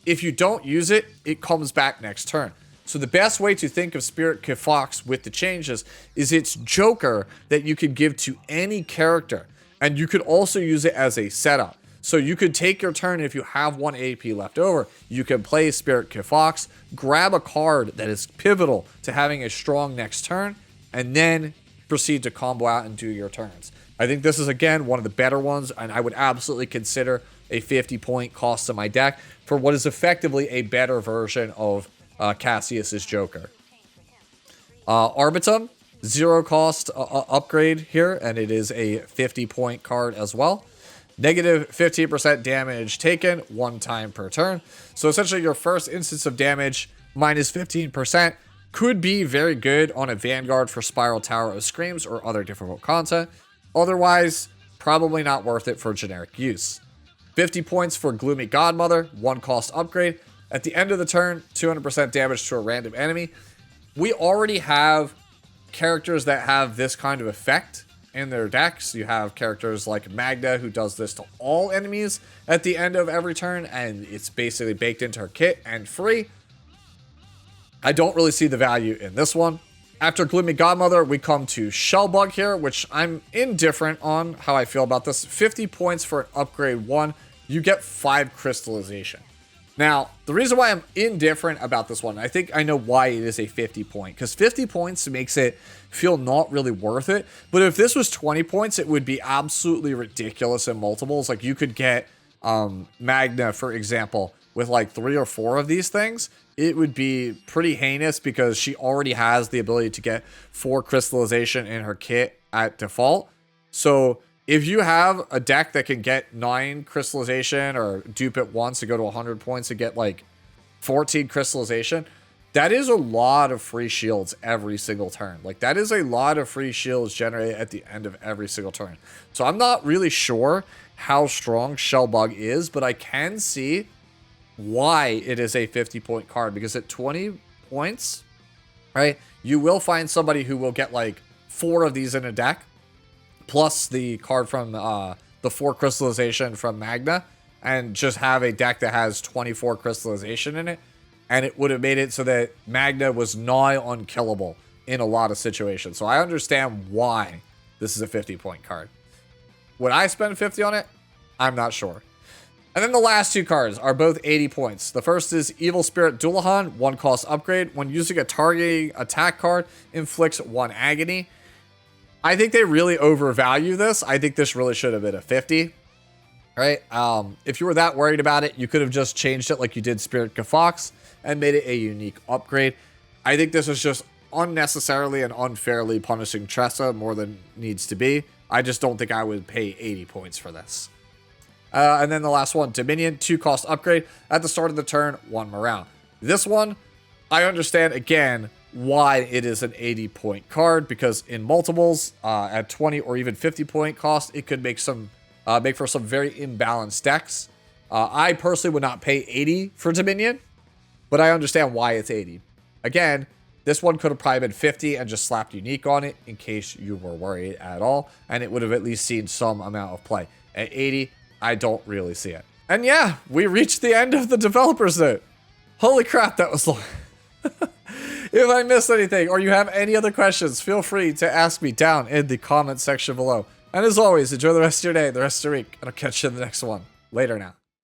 if you don't use it, it comes back next turn. So the best way to think of Spirit Kafox with the changes is it's Joker that you could give to any character, and you could also use it as a setup. So you could take your turn if you have 1 AP left over. You can play Spirit Kafox, grab a card that is pivotal to having a strong next turn, and then proceed to combo out and do your turns. I think this is, again, one of the better ones, and I would absolutely consider a 50-point cost to my deck for what is effectively a better version of Cassius's Joker. Arbitum, 0 cost upgrade here, and it is a 50-point card as well. Negative 15% damage taken 1 time per turn. So essentially your first instance of damage minus 15% could be very good on a Vanguard for Spiral Tower of Screams or other difficult content. Otherwise, probably not worth it for generic use. 50 points for Gloomy Godmother, 1 cost upgrade. At the end of the turn, 200% damage to a random enemy. We already have characters that have this kind of effect in their decks. You have characters like Magna, who does this to all enemies at the end of every turn, and it's basically baked into her kit and free. I don't really see the value in this one. After Gloomy Godmother, we come to Shellbug here, which I'm indifferent on how I feel about this. 50 points for an upgrade 1. You get 5 crystallization. Now, the reason why I'm indifferent about this one, I think I know why it is a 50 point, because 50 points makes it feel not really worth it. But if this was 20 points, it would be absolutely ridiculous in multiples. Like, you could get Magna, for example, with like 3 or 4 of these things. It would be pretty heinous because she already has the ability to get 4 crystallization in her kit at default. So if you have a deck that can get 9 crystallization or dupe it once to go to 100 points to get like 14 crystallization, that is a lot of free shields every single turn. Like, that is a lot of free shields generated at the end of every single turn. So I'm not really sure how strong Shellbug is, but I can see why it is a 50-point card, because at 20 points, right, you will find somebody who will get like 4 of these in a deck, plus the card from the 4 crystallization from Magna, and just have a deck that has 24 crystallization in it, and it would have made it so that Magna was nigh unkillable in a lot of situations. So I understand why this is a 50-point card. Would I spend 50 on it? I'm not sure. And then the last 2 cards are both 80 points. The first is Evil Spirit Dullahan, 1 cost upgrade. When using a targeting attack card, inflicts 1 agony. I think they really overvalue this. I think this really should have been a 50. Right? If you were that worried about it, you could have just changed it like you did Spirit Kafox and made it a unique upgrade. I think this is just unnecessarily and unfairly punishing Tressa more than needs to be. I just don't think I would pay 80 points for this. And then the last one, Dominion, 2 cost upgrade. At the start of the turn, 1 morale. This one, I understand, again, why it is an 80-point card, because in multiples, at 20 or even 50-point cost, it could make for some very imbalanced decks. I personally would not pay 80 for Dominion, but I understand why it's 80. Again, this one could have probably been 50 and just slapped unique on it in case you were worried at all, and it would have at least seen some amount of play. At 80, I don't really see it. And yeah, we reached the end of the developer's note. Holy crap, that was long. If I missed anything or you have any other questions, feel free to ask me down in the comment section below. And as always, enjoy the rest of your day, the rest of your week, and I'll catch you in the next one. Later now.